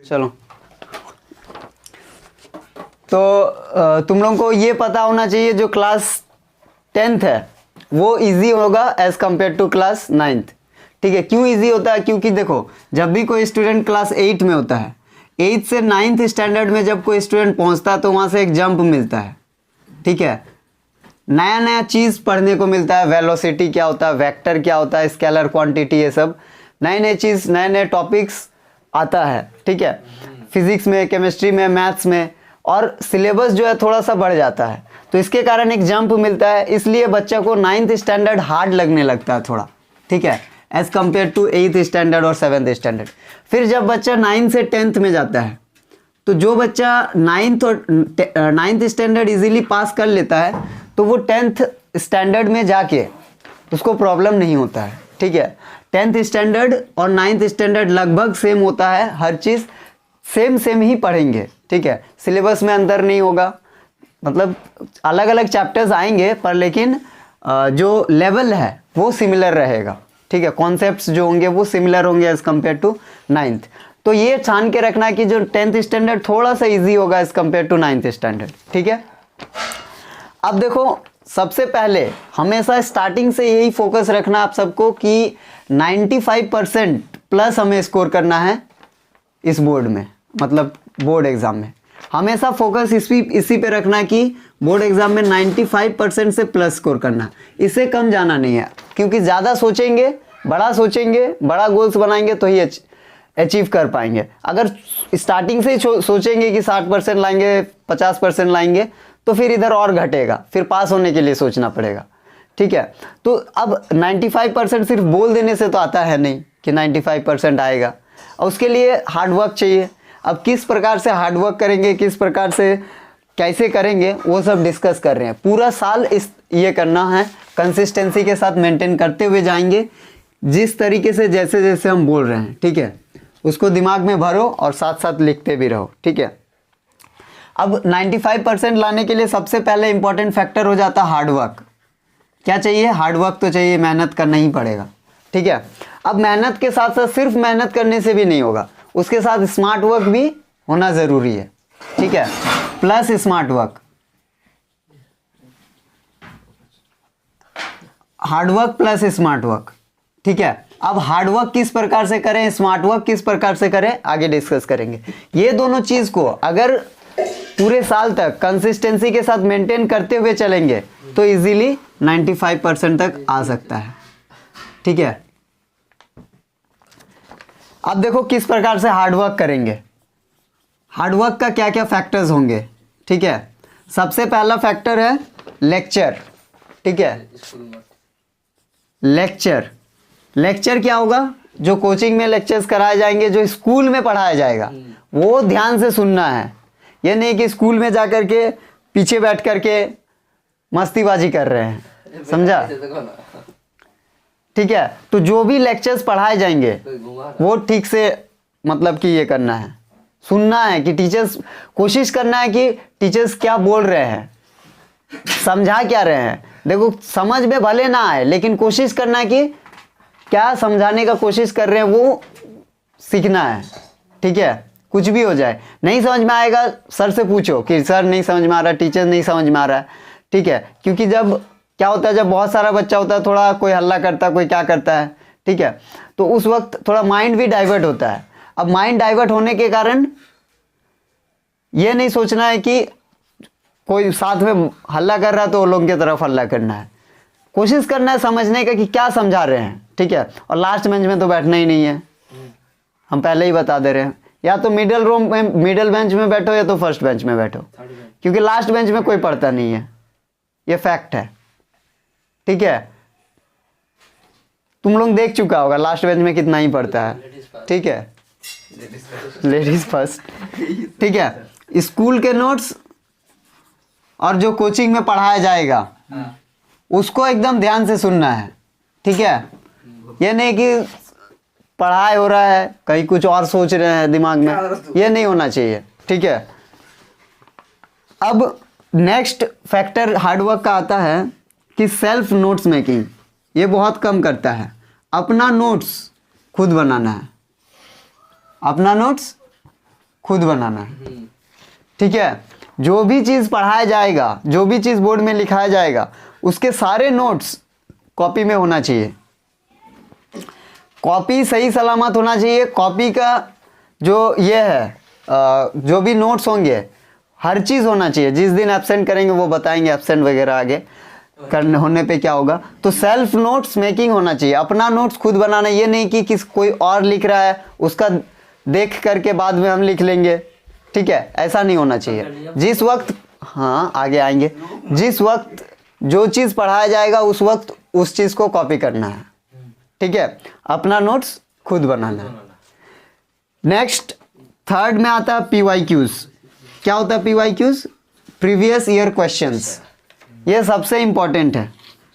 चलो, तो तुम लोगों को ये पता होना चाहिए जो क्लास 10th है वो इजी होगा as compare to class 9th। ठीक है, क्यों इजी होता है? क्योंकि देखो, जब भी कोई स्टूडेंट क्लास 8 में होता है, 8 से 9th स्टैंडर्ड में जब कोई स्टूडेंट पहुंचता है तो वहां से एक जंप मिलता है। ठीक है, नया नया चीज़ पढ़ने को मिलता है, वेलोसिटी क्या होता है, वेक्टर क्या होता है, स्केलर क्वांटिटी, ये सब नए नए चीज़, नए नए टॉपिक्स आता है। ठीक है, फिजिक्स में, केमिस्ट्री में, मैथ्स में, और सिलेबस जो है थोड़ा सा बढ़ जाता है, तो इसके कारण एक जंप मिलता है। इसलिए बच्चा को 9th स्टैंडर्ड हार्ड लगने लगता है थोड़ा। ठीक है, as compare to 8th standard और 7th स्टैंडर्ड। फिर जब बच्चा 9th से 10th में जाता है, तो जो बच्चा 9th स्टैंडर्ड इजीली पास कर लेता है, तो वो 10th स्टैंडर्ड में जाके उसको प्रॉब्लम नहीं होता है। ठीक है, 10th स्टैंडर्ड और 9th स्टैंडर्ड लगभग सेम होता है, हर चीज़ सेम ही पढ़ेंगे। ठीक है, सिलेबस में अंतर नहीं होगा, मतलब अलग अलग चैप्टर्स आएंगे पर लेकिन जो लेवल है वो सिमिलर रहेगा। ठीक है, कॉन्सेप्ट्स जो होंगे वो सिमिलर होंगे एज कंपेयर टू 9th। तो ये छान के रखना कि जो 10th स्टैंडर्ड थोड़ा सा इजी होगा as compare to 9th standard. ठीक है, अब देखो, सबसे पहले हमेशा स्टार्टिंग से यही फोकस रखना आप सबको कि 95% प्लस हमें स्कोर करना है इस बोर्ड में, मतलब बोर्ड एग्जाम में। हमेशा फोकस इसी पे रखना कि बोर्ड एग्जाम में 95% से प्लस स्कोर करना, इससे कम जाना नहीं है। क्योंकि ज़्यादा सोचेंगे, बड़ा गोल्स बनाएंगे तो ही अचीव कर पाएंगे। अगर स्टार्टिंग से ही सोचेंगे कि 60% लाएंगे, 50% लाएंगे, तो फिर इधर और घटेगा, फिर पास होने के लिए सोचना पड़ेगा। ठीक है, तो अब 95% सिर्फ बोल देने से तो आता है नहीं कि 95% आएगा, और उसके लिए हार्डवर्क चाहिए। अब किस प्रकार से हार्डवर्क करेंगे, किस प्रकार से कैसे करेंगे, वो सब डिस्कस कर रहे हैं। पूरा साल ये करना है, कंसिस्टेंसी के साथ मेंटेन करते हुए जाएंगे, जिस तरीके से जैसे जैसे हम बोल रहे हैं। ठीक है, उसको दिमाग में भरो और साथ साथ लिखते भी रहो। ठीक है, अब 95% लाने के लिए सबसे पहले इंपॉर्टेंट फैक्टर हो जाता है हार्डवर्क। क्या चाहिए? हार्डवर्क तो चाहिए, मेहनत करना ही पड़ेगा। ठीक है, अब मेहनत के साथ साथ सिर्फ मेहनत करने से भी नहीं होगा, उसके साथ स्मार्ट वर्क भी होना ज़रूरी है। ठीक है, plus smart work, hard work plus smart work. ठीक है, अब हार्डवर्क किस प्रकार से करें, स्मार्ट वर्क किस प्रकार से करें, आगे डिस्कस करेंगे। ये दोनों चीज़ को अगर पूरे साल तक कंसिस्टेंसी के साथ मेंटेन करते हुए चलेंगे तो इजीली 95% तक आ सकता है। ठीक है, अब देखो किस प्रकार से हार्डवर्क करेंगे, हार्डवर्क का क्या क्या फैक्टर्स होंगे। ठीक है, सबसे पहला फैक्टर है लेक्चर। ठीक है, लेक्चर क्या होगा? जो कोचिंग में लेक्चर्स कराए जाएंगे, जो स्कूल में पढ़ाया जाएगा, वो ध्यान से सुनना है। ये नहीं कि स्कूल में जाकर के पीछे बैठ करके मस्तीबाजी कर रहे हैं, समझा? ठीक है, तो जो भी लेक्चर्स पढ़ाए जाएंगे वो ठीक से मतलब कि ये करना है, सुनना है कि टीचर्स, कोशिश करना है कि टीचर्स क्या बोल रहे हैं, समझा क्या रहे हैं। देखो, समझ में भले ना आए लेकिन कोशिश करना है कि क्या समझाने का कोशिश कर रहे हैं वो सीखना है। ठीक है, कुछ भी हो जाए, नहीं समझ में आएगा सर से पूछो कि सर नहीं समझ में आ रहा, टीचर नहीं समझ में आ रहा है। ठीक है, क्योंकि जब क्या होता है, जब बहुत सारा बच्चा होता है, थोड़ा कोई हल्ला करता है, कोई क्या करता है, ठीक है, तो उस वक्त थोड़ा माइंड भी डाइवर्ट होता है। अब माइंड डाइवर्ट होने के कारण ये नहीं सोचना है कि कोई साथ में हल्ला कर रहा है तो वो लोगों की तरफ हल्ला करना है, कोशिश करना है समझने का कि क्या समझा रहे हैं। ठीक है, और लास्ट बेंच में तो बैठना ही नहीं है, हम पहले ही बता दे रहे हैं। या तो मिडिल बेंच में बैठो या तो फर्स्ट बेंच में बैठो, क्योंकि लास्ट बेंच में कोई पढ़ता नहीं है, ये फैक्ट है। ठीक है, तुम लोग देख चुका होगा लास्ट बेंच में कितना ही पढ़ता है। ठीक है, लेडीज फर्स्ट। ठीक है, स्कूल के नोट्स और जो कोचिंग में पढ़ाया जाएगा उसको एकदम ध्यान से सुनना है। ठीक है, ये नहीं कि पढ़ाई हो रहा है कहीं कुछ और सोच रहे हैं दिमाग में, ये नहीं होना चाहिए। ठीक है, अब नेक्स्ट फैक्टर हार्डवर्क का आता है कि सेल्फ नोट्स मेकिंग, ये बहुत कम करता है। अपना नोट्स खुद बनाना है, अपना नोट्स खुद बनाना है। ठीक है, जो भी चीज़ पढ़ाया जाएगा, जो भी चीज़ बोर्ड में लिखाया जाएगा, उसके सारे नोट्स कॉपी में होना चाहिए। कॉपी सही सलामत होना चाहिए। कॉपी का जो ये है जो भी नोट्स होंगे हर चीज़ होना चाहिए। जिस दिन एब्सेंट करेंगे वो बताएंगे एब्सेंट वगैरह आगे करने होने पे क्या होगा। तो सेल्फ नोट्स मेकिंग होना चाहिए, अपना नोट्स खुद बनाना। ये नहीं कि कोई और लिख रहा है उसका देख करके बाद में हम लिख लेंगे। ठीक है, ऐसा नहीं होना चाहिए। जिस वक्त, हाँ आगे आएंगे, जिस वक्त जो चीज़ पढ़ाया जाएगा उस वक्त उस चीज़ को कॉपी करना है। ठीक है, अपना नोट्स खुद बनाना है। नेक्स्ट थर्ड में आता है PYQs। क्या होता है PYQs? Previous year questions. ये सबसे इंपॉर्टेंट है।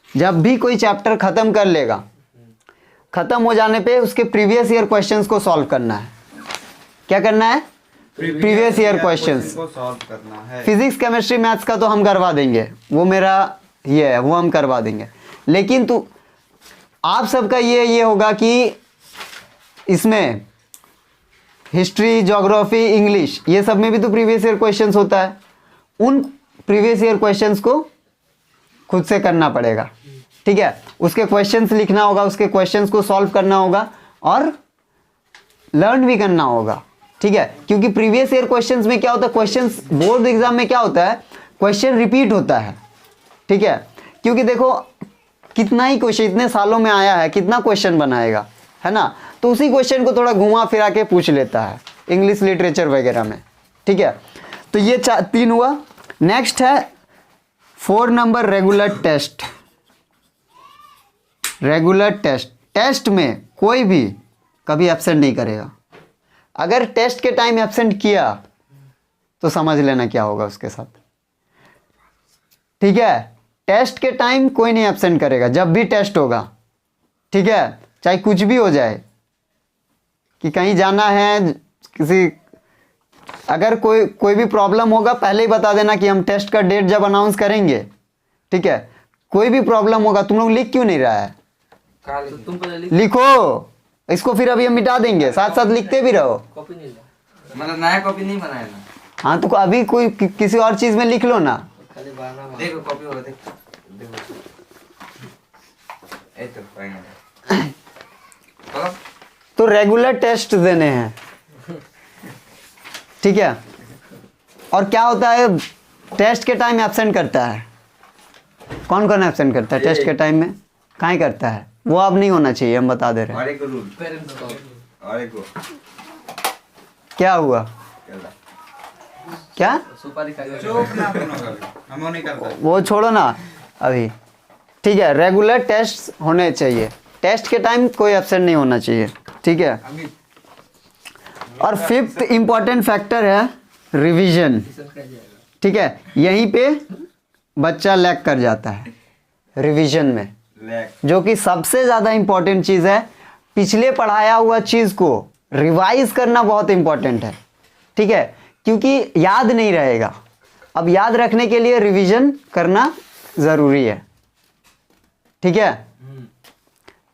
जब भी कोई चैप्टर खत्म कर लेगा, खत्म हो जाने पे उसके प्रीवियस ईयर क्वेश्चंस को सॉल्व करना है। क्या करना है? प्रीवियस ईयर क्वेश्चंस को सॉल्व करना है। फिजिक्स केमिस्ट्री मैथ्स का तो हम करवा देंगे, वो मेरा ये है, वो हम करवा देंगे। लेकिन तो आप सबका ये होगा कि इसमें हिस्ट्री, ज्योग्राफी, इंग्लिश, ये सब में भी तो प्रीवियस ईयर क्वेश्चंस होता है। उन प्रीवियस ईयर क्वेश्चंस को खुद से करना पड़ेगा। ठीक है, उसके क्वेश्चंस लिखना होगा, उसके क्वेश्चंस को सॉल्व करना होगा और लर्न भी करना होगा। ठीक है, क्योंकि प्रीवियस ईयर क्वेश्चंस में क्या होता है, क्वेश्चंस बोर्ड एग्जाम में क्या होता है, क्वेश्चन रिपीट होता है। ठीक है, क्योंकि देखो कितना ही क्वेश्चन इतने सालों में आया है, कितना क्वेश्चन बनाएगा, है ना। तो उसी क्वेश्चन को थोड़ा घुमा फिरा के पूछ लेता है इंग्लिश लिटरेचर वगैरह में। ठीक है, तो ये 3 हुआ। नेक्स्ट है 4 number regular test. Regular test, test में कोई भी कभी एब्सेंट नहीं करेगा। अगर टेस्ट के टाइम एब्सेंट किया तो समझ लेना क्या होगा उसके साथ। ठीक है, टेस्ट के टाइम कोई नहीं एब्सेंट करेगा जब भी टेस्ट होगा। ठीक है, चाहे कुछ भी हो जाए, कि कहीं जाना है, किसी अगर कोई भी प्रॉब्लम होगा पहले ही बता देना कि हम टेस्ट का डेट जब अनाउंस करेंगे। ठीक है, कोई भी प्रॉब्लम होगा, तुम लोग लिख क्यों नहीं रहा है? लिखो इसको, फिर अभी हम मिटा देंगे, साथ साथ लिखते भी रहो। मतलब नया कॉपी नहीं बनाया ना। हाँ तो अभी कोई किसी और चीज में लिख लो ना। देखो कॉपी होगा, देखो तो रेगुलर टेस्ट देने हैं। ठीक है, और क्या होता है, टेस्ट के टाइम एब्सेंट करता है। कौन कौन एब्सेंट करता है टेस्ट के टाइम में? कहाँ करता है वो? अब नहीं होना चाहिए, हम बता दे रहे हैं। क्या हुआ? क्या वो छोड़ो ना अभी। ठीक है, रेगुलर टेस्ट होने चाहिए, टेस्ट के टाइम कोई एब्सेंट नहीं होना चाहिए। ठीक है, और 5th इंपॉर्टेंट फैक्टर है रिवीजन। ठीक है, यहीं पे बच्चा लैग कर जाता है रिवीजन में, जो कि सबसे ज़्यादा इंपॉर्टेंट चीज़ है। पिछले पढ़ाया हुआ चीज़ को रिवाइज करना बहुत इंपॉर्टेंट है। ठीक है, क्योंकि याद नहीं रहेगा। अब याद रखने के लिए रिवीजन करना ज़रूरी है। ठीक है,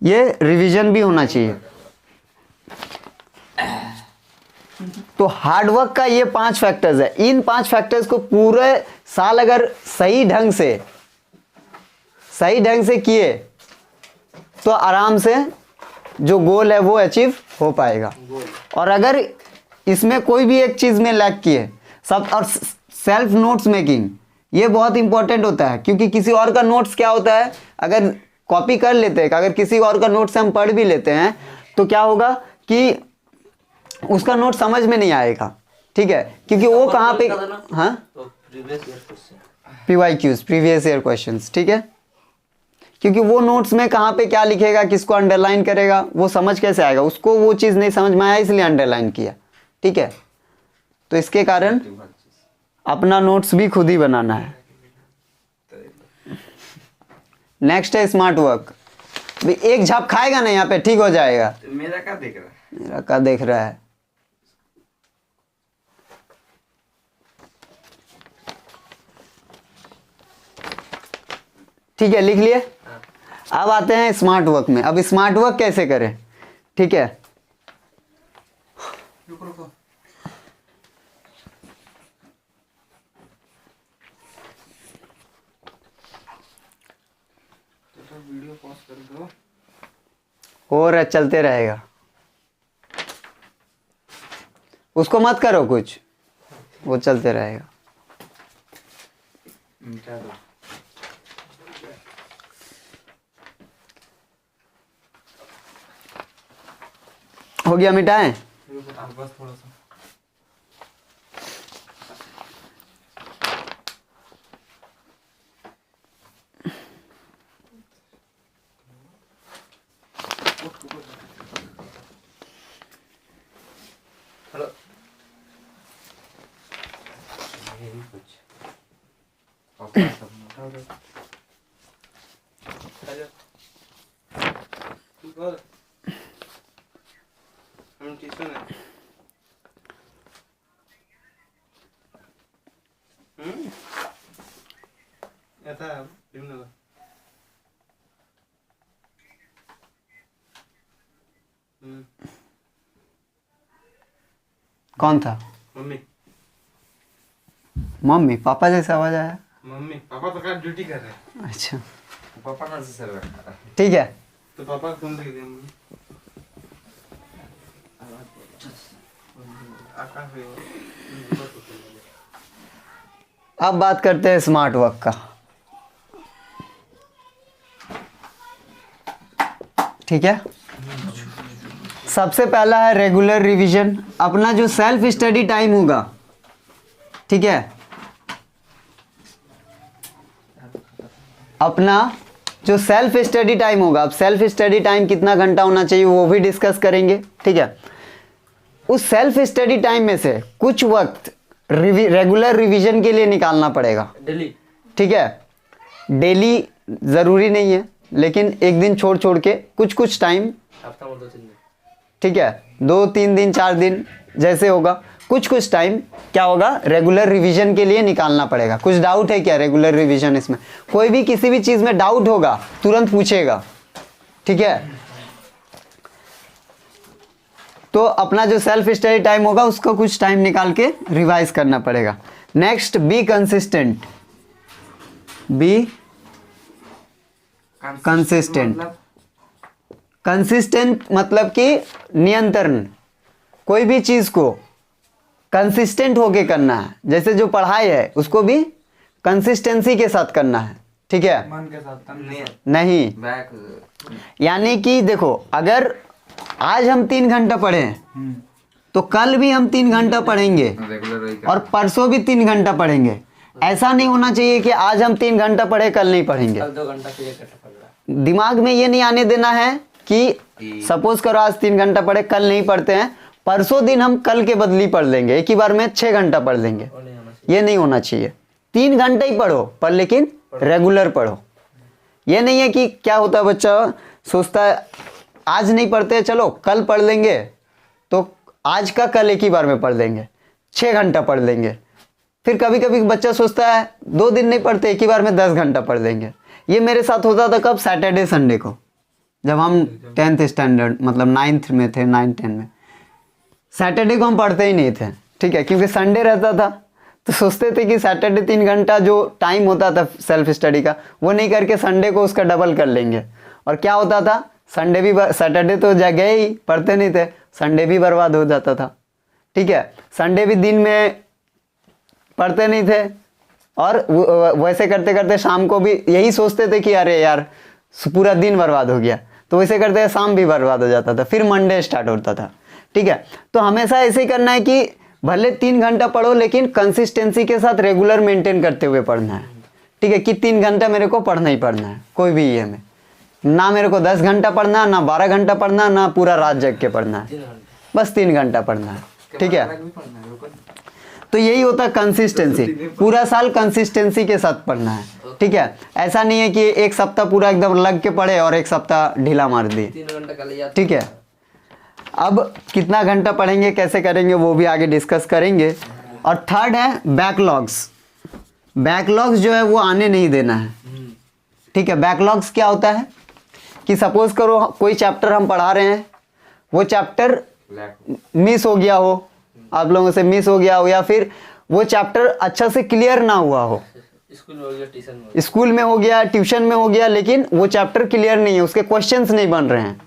ये रिवीजन भी होना चाहिए। तो हार्डवर्क का ये 5 फैक्टर्स है। इन 5 फैक्टर्स को पूरे साल अगर सही ढंग से किए तो आराम से जो गोल है वो अचीव हो पाएगा। और अगर इसमें कोई भी एक चीज में लैग किए सब, और सेल्फ नोट्स मेकिंग ये बहुत इंपॉर्टेंट होता है। क्योंकि किसी और का नोट्स क्या होता है, अगर कॉपी कर लेते हैं, अगर किसी और का नोट्स हम पढ़ भी लेते हैं तो क्या होगा कि उसका नोट समझ में नहीं आएगा। ठीक है, क्योंकि वो कहाँ पे, हाँ PYQs, प्रीवियस ईयर क्वेश्चंस। ठीक है, क्योंकि वो नोट्स में कहाँ पे क्या लिखेगा, किसको अंडरलाइन करेगा, वो समझ कैसे आएगा? उसको वो चीज़ नहीं समझ में आया इसलिए अंडरलाइन किया। ठीक है, तो इसके कारण अपना नोट्स भी खुद ही बनाना है। नेक्स्ट है स्मार्ट वर्क। एक झप खाएगा ना यहाँ पे, ठीक हो जाएगा। मेरा क्या देख रहा है? मेरा क्या देख रहा है? ठीक है, लिख लिए। अब आते हैं स्मार्ट वर्क में। अब स्मार्ट वर्क कैसे करें? ठीक है, हो रहा चलते रहेगा, उसको मत करो कुछ, वो चलते रहेगा। मिटा दो। हो गया, मिटाएं? बस थोड़ा सा। हेलो, यही कुछ पापा सब मोटा हो गया। बोल, हम ट्यूशन है। ऐसा लिखना। कौन था? मम्मी। मम्मी? पापा जैसा आवाज आया। मम्मी पापा तो क्या ड्यूटी कर रहे हैं। अच्छा पापा ना से सर बैठा। ठीक है। तो पापा कौन देख दिया मम्मी? अब बात करते हैं स्मार्ट वर्क का। ठीक है, सबसे पहला है रेगुलर रिवीजन। अपना जो सेल्फ स्टडी टाइम होगा, ठीक है, अपना जो सेल्फ स्टडी टाइम होगा, अब सेल्फ स्टडी टाइम कितना घंटा होना चाहिए वो भी डिस्कस करेंगे। ठीक है, उस सेल्फ स्टडी टाइम में से कुछ वक्त रेगुलर रिवीजन के लिए निकालना पड़ेगा डेली। ठीक है, डेली ज़रूरी नहीं है, लेकिन एक दिन छोड़ छोड़ के कुछ कुछ टाइम, हफ्ता में 2-3 दिन। ठीक है, 2-3 दिन 4 दिन जैसे होगा, कुछ कुछ टाइम क्या होगा, रेगुलर रिवीजन के लिए निकालना पड़ेगा। कुछ डाउट है क्या रेगुलर रिवीजन? इसमें कोई भी किसी भी चीज़ में डाउट होगा तुरंत पूछेगा। ठीक है, तो अपना जो सेल्फ स्टडी टाइम होगा उसको कुछ टाइम निकाल के रिवाइज करना पड़ेगा। Next, be consistent. Be consistent. Consistent मतलब कि नियंत्रण, कोई भी चीज को कंसिस्टेंट होके करना है। जैसे जो पढ़ाई है उसको भी कंसिस्टेंसी के साथ करना है। ठीक है, मन के साथ नहीं, यानी कि देखो, अगर आज हम 3 घंटा पढ़े तो कल भी हम 3 घंटा पढ़ेंगे और परसों भी 3 घंटा पढ़ेंगे। ऐसा नहीं होना चाहिए कि आज हम 3 घंटा पढ़े कल नहीं पढ़ेंगे। कल 2 घंटा के लिए पढ़ रहा। दिमाग में ये नहीं आने देना है कि सपोज करो आज 3 घंटा पढ़े कल नहीं पढ़ते हैं, परसों दिन हम कल के बदली पढ़ लेंगे, एक ही बार में 6 घंटा पढ़ लेंगे। ये नहीं होना चाहिए। 3 घंटे ही पढ़ो पर लेकिन रेगुलर पढ़ो। ये नहीं है कि क्या होता है, बच्चा सोचता है आज नहीं पढ़ते चलो कल पढ़ लेंगे, तो आज का कल एक ही बार में पढ़ लेंगे, 6 घंटा पढ़ लेंगे। फिर कभी कभी बच्चा सोचता है 2 दिन नहीं पढ़ते एक ही बार में 10 घंटा पढ़ लेंगे। ये मेरे साथ होता था कब, सैटरडे संडे को, जब हम 10th स्टैंडर्ड मतलब 9th में थे, 9-10 में। सैटरडे को हम पढ़ते ही नहीं थे। ठीक है, क्योंकि संडे रहता था तो सोचते थे कि सैटरडे 3 घंटा जो टाइम होता था सेल्फ स्टडी का वो नहीं करके संडे को उसका डबल कर लेंगे। और क्या होता था, संडे भी, सैटरडे तो गए ही, पढ़ते नहीं थे, संडे भी बर्बाद हो जाता था। ठीक है, संडे भी दिन में पढ़ते नहीं थे और वैसे करते करते शाम को भी यही सोचते थे कि अरे यार पूरा दिन बर्बाद हो गया, तो वैसे करते शाम भी बर्बाद हो जाता था, फिर मंडे स्टार्ट होता था। ठीक है, तो हमेशा ऐसे ही करना है कि भले 3 घंटा पढ़ो लेकिन कंसिस्टेंसी के साथ रेगुलर मेंटेन करते हुए पढ़ना है। ठीक है, कि 3 घंटा मेरे को पढ़ना ही पढ़ना है, कोई भी ये में ना मेरे को 10 घंटा पढ़ना, ना 12 घंटा पढ़ना, ना पूरा रात जग के पढ़ना है, बस 3 घंटा पढ़ना है। ठीक है, तो यही होता है कंसिस्टेंसी, पूरा साल कंसिस्टेंसी के साथ पढ़ना है। ठीक है, ऐसा नहीं है कि एक सप्ताह पूरा एकदम लग के पढ़े और एक सप्ताह ढीला मार दिए। 3 घंटा का लिया। ठीक है, अब कितना घंटा पढ़ेंगे कैसे करेंगे वो भी आगे डिस्कस करेंगे। और थर्ड है बैकलॉग्स। बैकलॉग्स जो है वो आने नहीं देना है। ठीक है, बैकलॉग्स क्या होता है कि सपोज करो कोई चैप्टर हम पढ़ा रहे हैं, वो चैप्टर मिस हो गया हो, आप लोगों से मिस हो गया हो, या फिर वो चैप्टर अच्छा से क्लियर ना हुआ हो, स्कूल में हो गया, ट्यूशन में हो स्कूल में हो गया, ट्यूशन में हो गया, लेकिन वो चैप्टर क्लियर नहीं है, उसके क्वेश्चंस नहीं बन रहे हैं।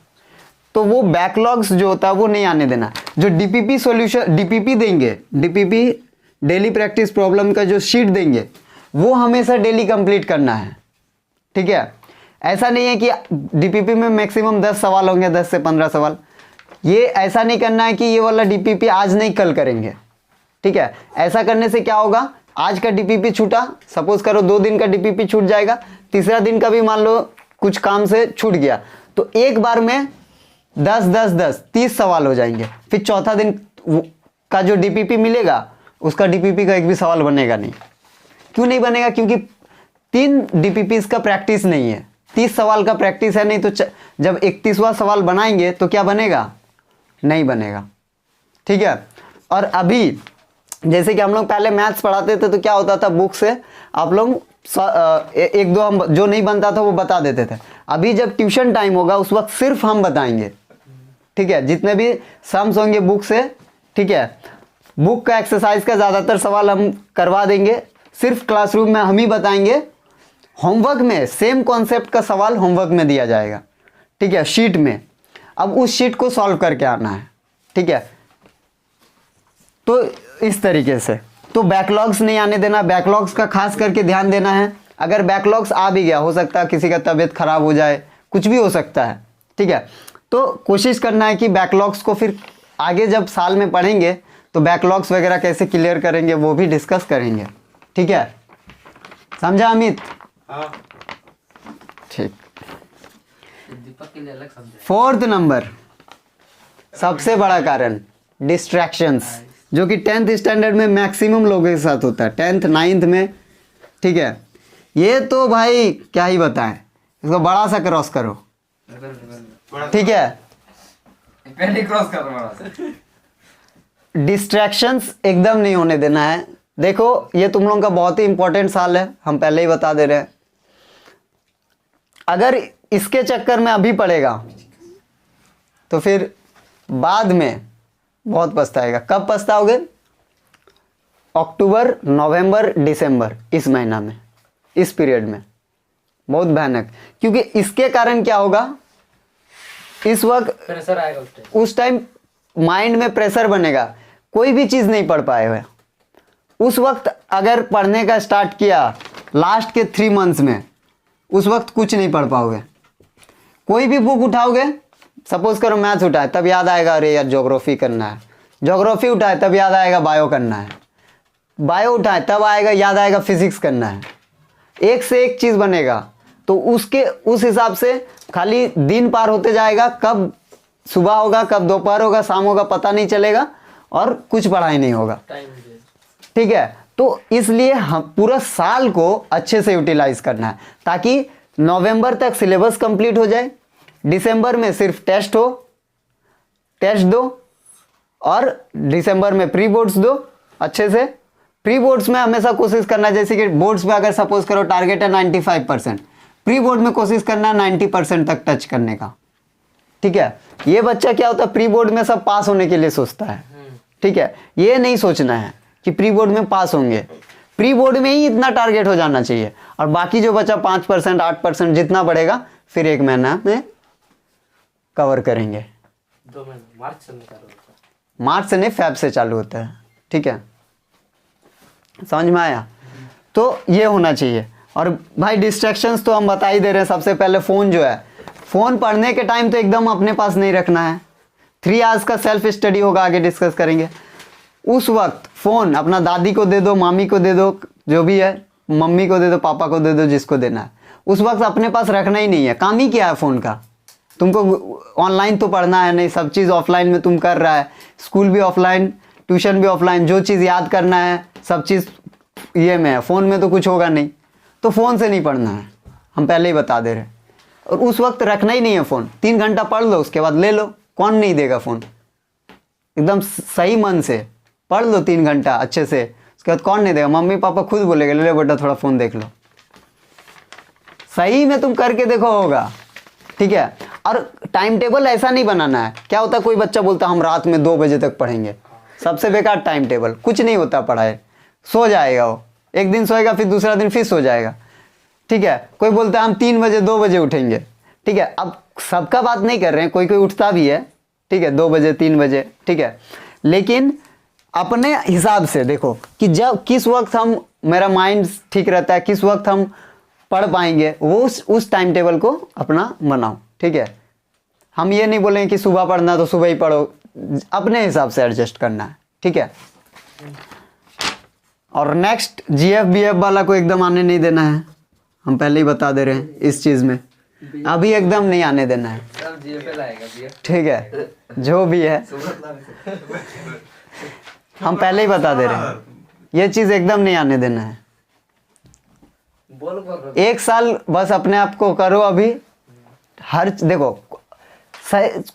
तो वो बैकलॉग्स जो होता है वो नहीं आने देना। जो डीपीपी सॉल्यूशन डीपीपी देंगे, डीपीपी डेली प्रैक्टिस प्रॉब्लम का जो शीट देंगे वो हमेशा डेली कंप्लीट करना है, ठीक है। ऐसा नहीं है कि डीपीपी में मैक्सिमम 10 सवाल होंगे, 10 से 15 सवाल। ये ऐसा नहीं करना है कि ये वाला डीपीपी आज नहीं कल करेंगे, ठीक है। ऐसा करने से क्या होगा, आज का डीपीपी छूटा, सपोज करो 2 दिन का डीपीपी छूट जाएगा, तीसरा दिन का भी मान लो कुछ काम से छूट गया, तो एक बार में 10 10 10 30 सवाल हो जाएंगे। फिर चौथा दिन का जो डीपीपी मिलेगा उसका डीपीपी का एक भी सवाल बनेगा नहीं। क्यों नहीं बनेगा, क्योंकि 3 डीपीपीस का प्रैक्टिस नहीं है, 30 सवाल का प्रैक्टिस है। नहीं तो जब 31वां सवाल बनाएंगे तो क्या बनेगा, नहीं बनेगा, ठीक है। और अभी जैसे कि हम लोग पहले मैथ्स पढ़ाते थे तो क्या होता था, बुक से आप लोग एक दो हम जो नहीं बनता था वो बता देते थे। अभी जब ट्यूशन टाइम होगा उस वक्त सिर्फ हम बताएंगे, ठीक है। जितने भी सम्स होंगे बुक से, ठीक है, बुक का एक्सरसाइज का ज़्यादातर सवाल हम करवा देंगे, सिर्फ क्लासरूम में हम ही बताएंगे। होमवर्क में सेम कॉन्सेप्ट का सवाल होमवर्क में दिया जाएगा, ठीक है, शीट में। अब उस शीट को सॉल्व करके आना है, ठीक है। तो इस तरीके से तो बैकलॉग्स नहीं आने देना, बैकलॉग्स का खास करके ध्यान देना है। अगर बैकलॉग्स आ भी गया, हो सकता है किसी का तबीयत खराब हो जाए, कुछ भी हो सकता है, ठीक है। तो कोशिश करना है कि बैकलॉग्स को फिर आगे जब साल में पढ़ेंगे तो बैकलॉग्स वगैरह कैसे क्लियर करेंगे वो भी डिस्कस करेंगे, ठीक है। समझा अमित? हाँ। ठीक। दीपक के लिए अलग समझा। 4th नंबर, सबसे बड़ा कारण डिस्ट्रैक्शंस, जो कि 10th स्टैंडर्ड में मैक्सिमम लोगों के साथ होता है, 10th 9th में, ठीक है। ये तो भाई क्या ही बताएं, इसको बड़ा सा क्रॉस करो, ठीक है। पहले क्रॉस कर रहा हूं। डिस्ट्रैक्शंस एकदम नहीं होने देना है। देखो ये तुम लोगों का बहुत ही इंपॉर्टेंट साल है, हम पहले ही बता दे रहे हैं। अगर इसके चक्कर में अभी पड़ेगा तो फिर बाद में बहुत पछताएगा। कब पछताओगे? अक्टूबर, नवंबर, दिसंबर, इस महीना में, इस पीरियड में बहुत भयानक। क्योंकि इसके कारण क्या होगा, इस वक्त प्रेशर आएगा उस टाइम माइंड में प्रेशर बनेगा, कोई भी चीज़ नहीं पढ़ पाए हुए। उस वक्त अगर पढ़ने का स्टार्ट किया लास्ट के 3 मंथ्स में, उस वक्त कुछ नहीं पढ़ पाओगे। कोई भी बुक उठाओगे, सपोज करो मैथ्स उठाए तब याद आएगा अरे यार ज्योग्राफी करना है, ज्योग्राफी उठाए तब याद आएगा बायो करना है, बायो उठाए तब आएगा याद आएगा फिजिक्स करना है। एक से एक चीज़ बनेगा, तो उसके उस हिसाब से खाली दिन पार होते जाएगा, कब सुबह होगा कब दोपहर होगा शाम होगा पता नहीं चलेगा, और कुछ पढ़ाई नहीं होगा, ठीक है। तो इसलिए हम पूरा साल को अच्छे से यूटिलाइज करना है, ताकि नवंबर तक सिलेबस कंप्लीट हो जाए, दिसंबर में सिर्फ टेस्ट हो, टेस्ट दो, और दिसंबर में प्री बोर्ड्स दो अच्छे से। प्री बोर्ड्स में हमेशा कोशिश करना है, जैसे कि बोर्ड्स में अगर सपोज करो टारगेट है 95%, प्री बोर्ड में कोशिश करना है 90% तक टच करने का, ठीक है। ये बच्चा क्या होता है, प्री बोर्ड में सब पास होने के लिए सोचता है, ठीक है। ये नहीं सोचना है कि प्री बोर्ड में पास होंगे, प्री बोर्ड में ही इतना टारगेट हो जाना चाहिए, और बाकी जो बचा 5% 8% जितना बढ़ेगा फिर 1 महीना में कवर करेंगे। 2 महीने मार्च से चालू होता है, मार्च से नहीं फैब से चालू होता है, ठीक है। समझ में आया? तो ये होना चाहिए। और भाई डिस्ट्रैक्शंस तो हम बता ही दे रहे हैं। सबसे पहले फ़ोन जो है, फ़ोन पढ़ने के टाइम तो एकदम अपने पास नहीं रखना है। 3 आवर्स का सेल्फ स्टडी होगा, आगे डिस्कस करेंगे। उस वक्त फ़ोन अपना दादी को दे दो, मामी को दे दो, जो भी है, मम्मी को दे दो, पापा को दे दो, जिसको देना है। उस वक्त अपने पास रखना ही नहीं है। काम ही क्या है फ़ोन का? तुमको ऑनलाइन तो पढ़ना है नहीं, सब चीज़ ऑफलाइन में तुम कर रहा है, स्कूल भी ऑफलाइन, ट्यूशन भी ऑफलाइन, जो चीज़ याद करना है सब चीज़ ये में है। फ़ोन में तो कुछ होगा नहीं, तो फ़ोन से नहीं पढ़ना है, हम पहले ही बता दे रहे हैं। और उस वक्त रखना ही नहीं है फ़ोन। 3 घंटा पढ़ लो, उसके बाद ले लो, कौन नहीं देगा फ़ोन? एकदम सही मन से पढ़ लो 3 घंटा अच्छे से, उसके बाद कौन नहीं देगा? मम्मी पापा खुद बोलेगा ले लो बेटा थोड़ा फ़ोन देख लो। सही में तुम करके देखो, होगा, ठीक है। और टाइम टेबल ऐसा नहीं बनाना है। क्या होता है, कोई बच्चा बोलता हम रात में 2 बजे तक पढ़ेंगे, सबसे बेकार टाइम टेबल। कुछ नहीं होता पढ़ाई, सो जाएगा वो, एक दिन सोएगा फिर दूसरा दिन फिर सो जाएगा, ठीक है। कोई बोलता है हम 3 बजे 2 बजे उठेंगे, ठीक है। अब सबका बात नहीं कर रहे हैं, कोई कोई उठता भी है, ठीक है, 2 बजे 3 बजे, ठीक है, लेकिन अपने हिसाब से देखो कि जब किस वक्त हम मेरा माइंड ठीक रहता है, किस वक्त हम पढ़ पाएंगे, वो उस टाइम टेबल को अपना बनाओ, ठीक है। हम ये नहीं बोलेंगे कि सुबह पढ़ना तो सुबह ही पढ़ो, अपने हिसाब से एडजस्ट करना है, ठीक है। और नेक्स्ट जीएफ बीएफ वाला को एकदम आने नहीं देना है, हम पहले ही बता दे रहे हैं इस चीज़ में, अभी एकदम नहीं आने देना है, सब जीएफ लाएगा जीएफ। ठीक है, जो भी है हम पहले ही बता दे रहे हैं, ये चीज़ एकदम नहीं आने देना है। बोल 1 साल बस अपने आप को करो अभी, हर देखो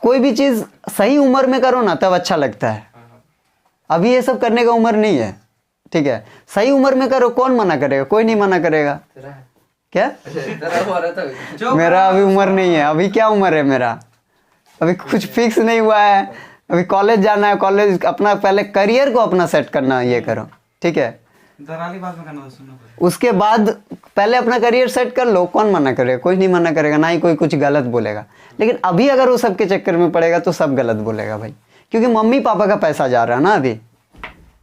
कोई भी चीज़ सही उम्र में करो ना तब अच्छा लगता है, अभी ये सब करने का उम्र नहीं है, ठीक है। सही उम्र में करो, कौन मना करेगा, कोई नहीं मना करेगा। क्या मेरा अभी उम्र नहीं है, अभी क्या उम्र है मेरा, अभी कुछ फिक्स नहीं हुआ है, अभी कॉलेज जाना है, कॉलेज अपना पहले करियर को अपना सेट करना, ये करो, ठीक है। उसके बाद पहले अपना करियर सेट कर लो, कौन मना करेगा, कोई नहीं मना करेगा, ना ही कोई कुछ गलत बोलेगा। लेकिन अभी अगर वो सब के चक्कर में पड़ेगा तो सब गलत बोलेगा भाई, क्योंकि मम्मी पापा का पैसा जा रहा है ना, अभी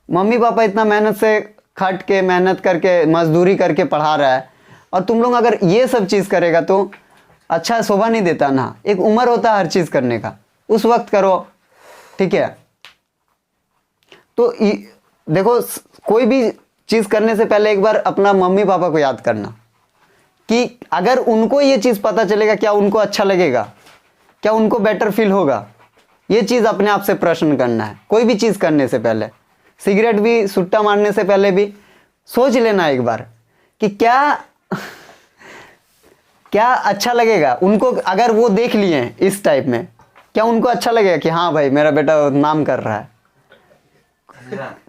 मम्मी पापा इतना मेहनत से खट के मेहनत करके मजदूरी करके पढ़ा रहा है, और तुम लोग अगर ये सब चीज़ करेगा तो अच्छा शोभा नहीं देता ना। एक उम्र होता है हर चीज़ करने का, उस वक्त करो, ठीक है। तो देखो कोई भी चीज़ करने से पहले एक बार अपना मम्मी पापा को याद करना कि अगर उनको ये चीज़ पता चलेगा, क्या उनको अच्छा लगेगा, क्या उनको बेटर फील होगा, ये चीज़ अपने आप से प्रश्न करना है। कोई भी चीज़ करने से पहले, सिगरेट भी, सुट्टा मारने से पहले भी सोच लेना एक बार कि क्या अच्छा लगेगा उनको, अगर वो देख लिए हैं इस टाइप में, क्या उनको अच्छा लगेगा कि हाँ भाई मेरा बेटा नाम कर रहा है,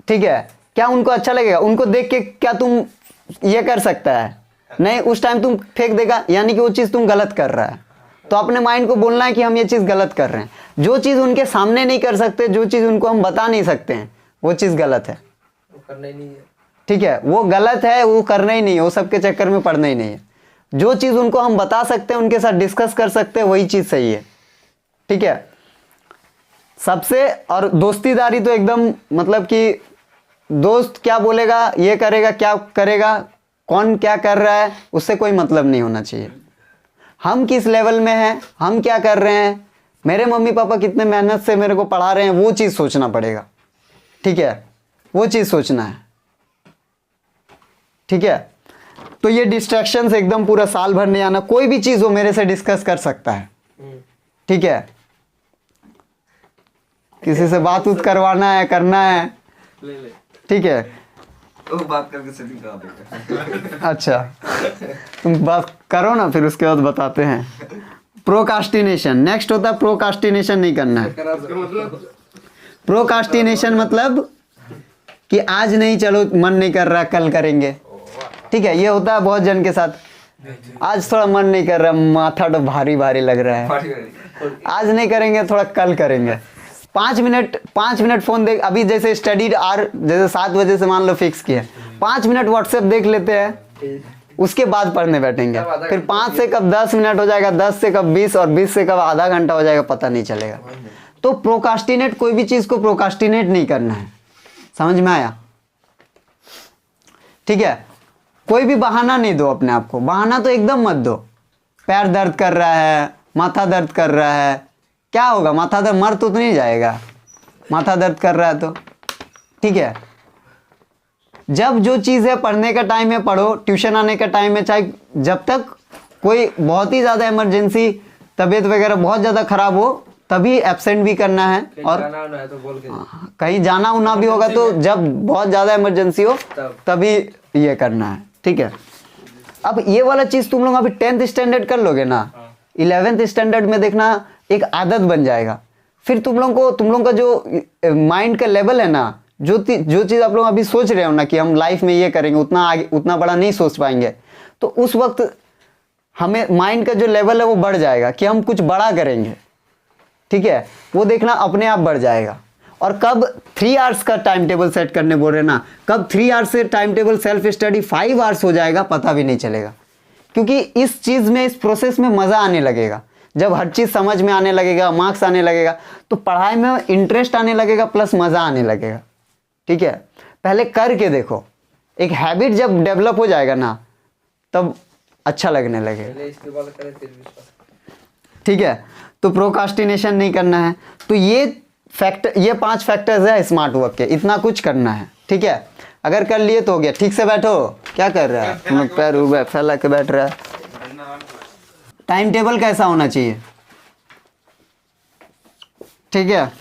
ठीक है, क्या उनको अच्छा लगेगा, उनको देख के क्या तुम ये कर सकता है, नहीं, उस टाइम तुम फेंक देगा, यानी कि वो चीज़ तुम गलत कर रहा है। तो अपने माइंड को बोलना है कि हम ये चीज़ गलत कर रहे हैं। जो चीज़ उनके सामने नहीं कर सकते, जो चीज़ उनको हम बता नहीं सकते हैं, वो चीज़ गलत है, वो करना ही नहीं है, ठीक है, वो गलत है, वो करना ही नहीं है, वो सबके चक्कर में पड़ना ही नहीं है। जो चीज़ उनको हम बता सकते हैं, उनके साथ डिस्कस कर सकते हैं, वही चीज़ सही है, ठीक है। सबसे और दोस्तीदारी तो एकदम मतलब कि दोस्त क्या बोलेगा, ये करेगा, क्या करेगा, कौन क्या कर रहा है, उससे कोई मतलब नहीं होना चाहिए। हम किस लेवल में हैं, हम क्या कर रहे हैं, मेरे मम्मी पापा कितने मेहनत से मेरे को पढ़ा रहे हैं, वो चीज़ सोचना पड़ेगा, ठीक है, वो चीज़ सोचना है, ठीक है। तो ये डिस्ट्रैक्शन से एकदम पूरा साल भर नहीं आना, कोई भी चीज़ वो मेरे से डिस्कस कर सकता है, ठीक है। किसी से बात उत करवाना है, करना है, ले ठीक है, वो बात करके सेटिंग करा देगा। अच्छा तुम बात करो ना, फिर उसके बाद बताते हैं। प्रोकास्टिनेशन, नेक्स्ट होता है प्रोकास्टिनेशन नहीं करना है। प्रोकास्टिनेशन मतलब कि आज नहीं, चलो मन नहीं कर रहा, कल करेंगे, ठीक है, ये होता है बहुत जन के साथ। आज थोड़ा मन नहीं कर रहा, माथा तो भारी भारी लग रहा है, आज नहीं करेंगे, थोड़ा कल करेंगे। 5 मिनट फोन देख, अभी जैसे स्टडी आर जैसे 7 बजे से मान लो फिक्स किया, 5 मिनट व्हाट्सएप देख लेते हैं, उसके बाद पढ़ने बैठेंगे। फिर 5 से कब 10 मिनट हो जाएगा, 10 से कब 20 और 20 से कब आधा घंटा हो जाएगा, पता नहीं चलेगा। तो प्रोकास्टिनेट, कोई भी चीज़ को प्रोकास्टिनेट नहीं करना है, समझ में आया, ठीक है। कोई भी बहाना नहीं दो अपने आप को, बहाना तो एकदम मत दो। पैर दर्द कर रहा है, माथा दर्द कर रहा है, क्या होगा, माथा दर्द, मर तो नहीं जाएगा, माथा दर्द कर रहा है तो, ठीक है। जब जो चीज़ है, पढ़ने का टाइम है पढ़ो, ट्यूशन आने का टाइम है, चाहे जब तक कोई बहुत ही ज़्यादा इमरजेंसी, तबीयत वगैरह बहुत ज़्यादा ख़राब हो, तभी एब्सेंट भी करना है। और तो बोल के कहीं जाना उना भी होगा तो जब बहुत ज़्यादा इमरजेंसी हो तभी ये करना है, ठीक है। अब ये वाला चीज़ तुम लोग अभी 10th स्टैंडर्ड कर लोगे ना, 11th स्टैंडर्ड में देखना एक आदत बन जाएगा। फिर तुम लोग का जो माइंड का लेवल है ना, जो चीज़ आप लोग अभी सोच रहे हो ना कि हम लाइफ में ये करेंगे, उतना बड़ा नहीं सोच पाएंगे, तो उस वक्त हमें माइंड का जो लेवल है वो बढ़ जाएगा कि हम कुछ बड़ा करेंगे, ठीक है। वो देखना अपने आप बढ़ जाएगा। और कब 3 आवर्स का टाइम टेबल सेट करने बोल रहे ना, कब 3 आवर्स से time table self study 5 hours हो जाएगा, पता भी नहीं चलेगा। क्योंकि इस चीज़ में, इस प्रोसेस में मज़ा आने लगेगा। जब हर चीज़ समझ में आने लगेगा, मार्क्स आने लगेगा, तो पढ़ाई में इंटरेस्ट आने लगेगा प्लस मज़ा आने लगेगा। ठीक है, पहले करके देखो, एक हैबिट जब डेवलप हो जाएगा ना तब अच्छा लगने लगेगा। पहले इसके बाद करें फिर विश्वास। ठीक है, तो प्रोकास्टिनेशन नहीं करना है। तो ये 5 फैक्टर्स है स्मार्ट वर्क के, इतना कुछ करना है। ठीक है, अगर कर लिए तो हो गया। ठीक से बैठो, क्या कर रहा है तुम लोग, पैर ऊपर फैला के बैठ रहा है। टाइम टेबल कैसा होना चाहिए? ठीक है,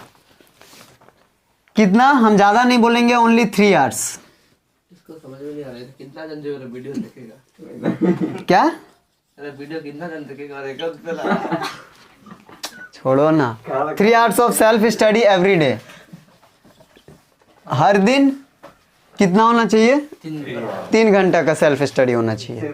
कितना, हम ज़्यादा नहीं बोलेंगे, ओनली 3 आवर्स। इसको समझ में नहीं आ रहा है कितना जन जो मेरा वीडियो देखेगा। क्या? अरे वीडियो कितना जन देखेगा और एक छोड़ो ना। 3 hours of self study every day, हर दिन कितना होना चाहिए? 3 घंटा का सेल्फ स्टडी होना चाहिए,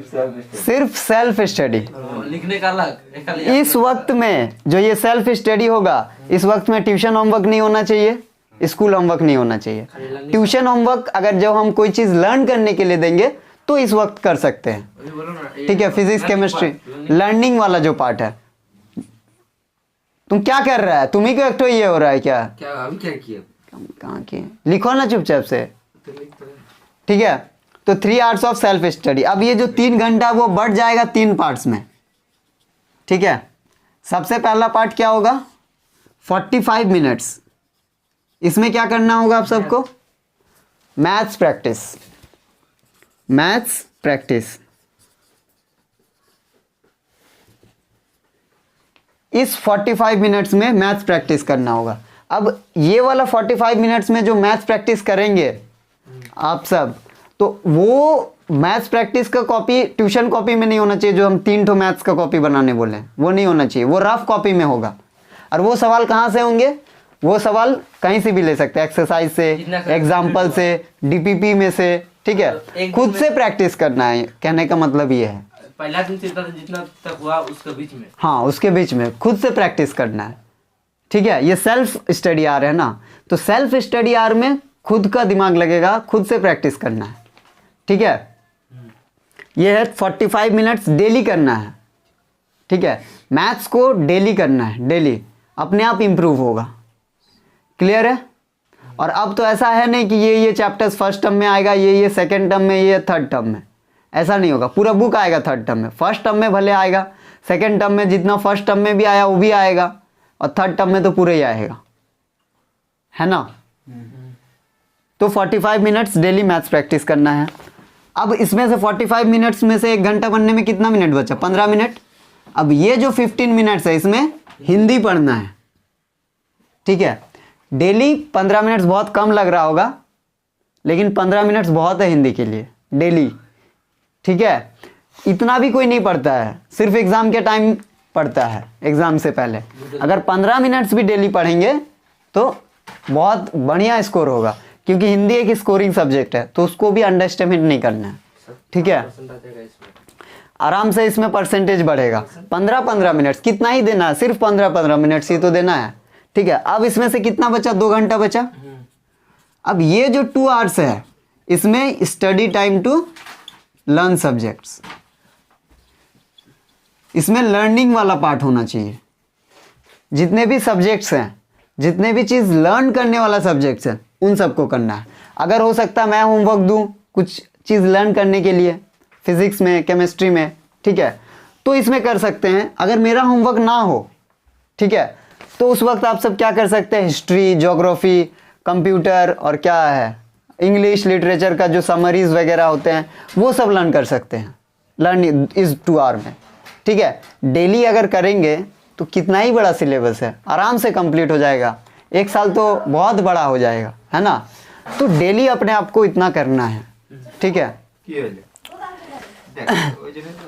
सिर्फ सेल्फ स्टडी। लिखने का अलग। इस वक्त में जो ये सेल्फ स्टडी होगा, इस वक्त में ट्यूशन होमवर्क नहीं होना चाहिए, स्कूल होमवर्क नहीं होना चाहिए। ट्यूशन होमवर्क अगर जब हम कोई चीज़ लर्न करने के लिए देंगे तो इस वक्त कर सकते हैं। ठीक है, फिजिक्स केमिस्ट्री लर्निंग वाला जो पार्ट है। तुम क्या कर रहा है? तुम ही को एक तो ये हो रहा है क्या? हम क्या किए? कहाँ किए? लिखो ना चुपचाप से। ठीक है, तो 3 आवर्स ऑफ सेल्फ स्टडी। अब ये जो 3 घंटा वो बढ़ जाएगा 3 पार्ट्स में। ठीक है, सबसे पहला पार्ट क्या होगा? 45 मिनट्स। इसमें क्या करना होगा आप सबको? Maths practice, maths practice. इस 45 मिनट्स में मैथ्स प्रैक्टिस करना होगा। अब ये वाला 45 मिनट्स में जो मैथ्स प्रैक्टिस करेंगे आप सब, तो वो मैथ्स प्रैक्टिस का कॉपी ट्यूशन कॉपी में नहीं होना चाहिए। जो हम 3 ठो मैथ्स का कॉपी बनाने बोले वो नहीं होना चाहिए, वो रफ कॉपी में होगा। और वो सवाल कहाँ से होंगे? वो सवाल कहीं से भी ले सकते हैं, एक्सरसाइज से, एग्जाम्पल से, डीपीपी में से। ठीक है, खुद से प्रैक्टिस करना है, कहने का मतलब ये है। पहला दिन से जितना तक हुआ उसके बीच में, हाँ उसके बीच में खुद से प्रैक्टिस करना है। ठीक है, ये सेल्फ स्टडी आर है ना, तो सेल्फ स्टडी आर में खुद का दिमाग लगेगा, खुद से प्रैक्टिस करना है। ठीक है, ये है 45 मिनट्स डेली करना है। ठीक है, मैथ्स को डेली करना है, डेली, अपने आप इंप्रूव होगा। क्लियर है? और अब तो ऐसा है नहीं कि ये चैप्टर्स फर्स्ट टर्म में आएगा, ये सेकंड टर्म में, ये थर्ड टर्म में, ऐसा नहीं होगा। पूरा बुक आएगा थर्ड टर्म में, फर्स्ट टर्म में भले आएगा, सेकंड टर्म में जितना फर्स्ट टर्म में भी आया वो भी आएगा, और थर्ड टर्म में तो पूरे ही आएगा, है ना। तो 45 मिनट्स डेली मैथ्स प्रैक्टिस करना है। अब इसमें से 45 मिनट्स में से 1 घंटा बनने में कितना मिनट बचा? 15 मिनट। अब ये जो 15 मिनट्स है इसमें हिंदी पढ़ना है। ठीक है, डेली 15 मिनट्स बहुत कम लग रहा होगा, लेकिन 15 मिनट्स बहुत है हिंदी के लिए डेली। ठीक है, इतना भी कोई नहीं पढ़ता है, सिर्फ एग्जाम के टाइम पढ़ता है, एग्जाम से पहले। अगर 15 मिनट्स भी डेली पढ़ेंगे तो बहुत बढ़िया स्कोर होगा, क्योंकि हिंदी एक स्कोरिंग सब्जेक्ट है, तो उसको भी अंडरएस्टिमेट नहीं करना है। ठीक है, आराम से इसमें परसेंटेज बढ़ेगा। 15-15 मिनट्स कितना ही देना है, सिर्फ 15-15 मिनट्स ही तो देना है। ठीक है, अब इसमें से कितना बचा? 2 घंटा बचा। अब ये जो 2 आवर्स है इसमें study time to learn subjects, इसमें लर्निंग वाला पार्ट होना चाहिए। जितने भी सब्जेक्ट्स हैं, जितने भी चीज़ लर्न करने वाला सब्जेक्ट्स हैं, उन सबको करना है। अगर हो सकता है मैं होमवर्क दूं कुछ चीज़ लर्न करने के लिए, फिजिक्स में, केमिस्ट्री में, ठीक है, तो इसमें कर सकते हैं। अगर मेरा होमवर्क ना हो, ठीक है, तो उस वक्त आप सब क्या कर सकते हैं? हिस्ट्री, ज्योग्राफी, कंप्यूटर और क्या है, इंग्लिश लिटरेचर का जो समरीज वगैरह होते हैं वो सब लर्न कर सकते हैं, लर्न इस 2 आवर में। ठीक है, डेली अगर करेंगे तो कितना ही बड़ा सिलेबस है, आराम से कंप्लीट हो जाएगा। 1 साल तो बहुत बड़ा हो जाएगा, है ना। तो डेली अपने आप को इतना करना है। ठीक है,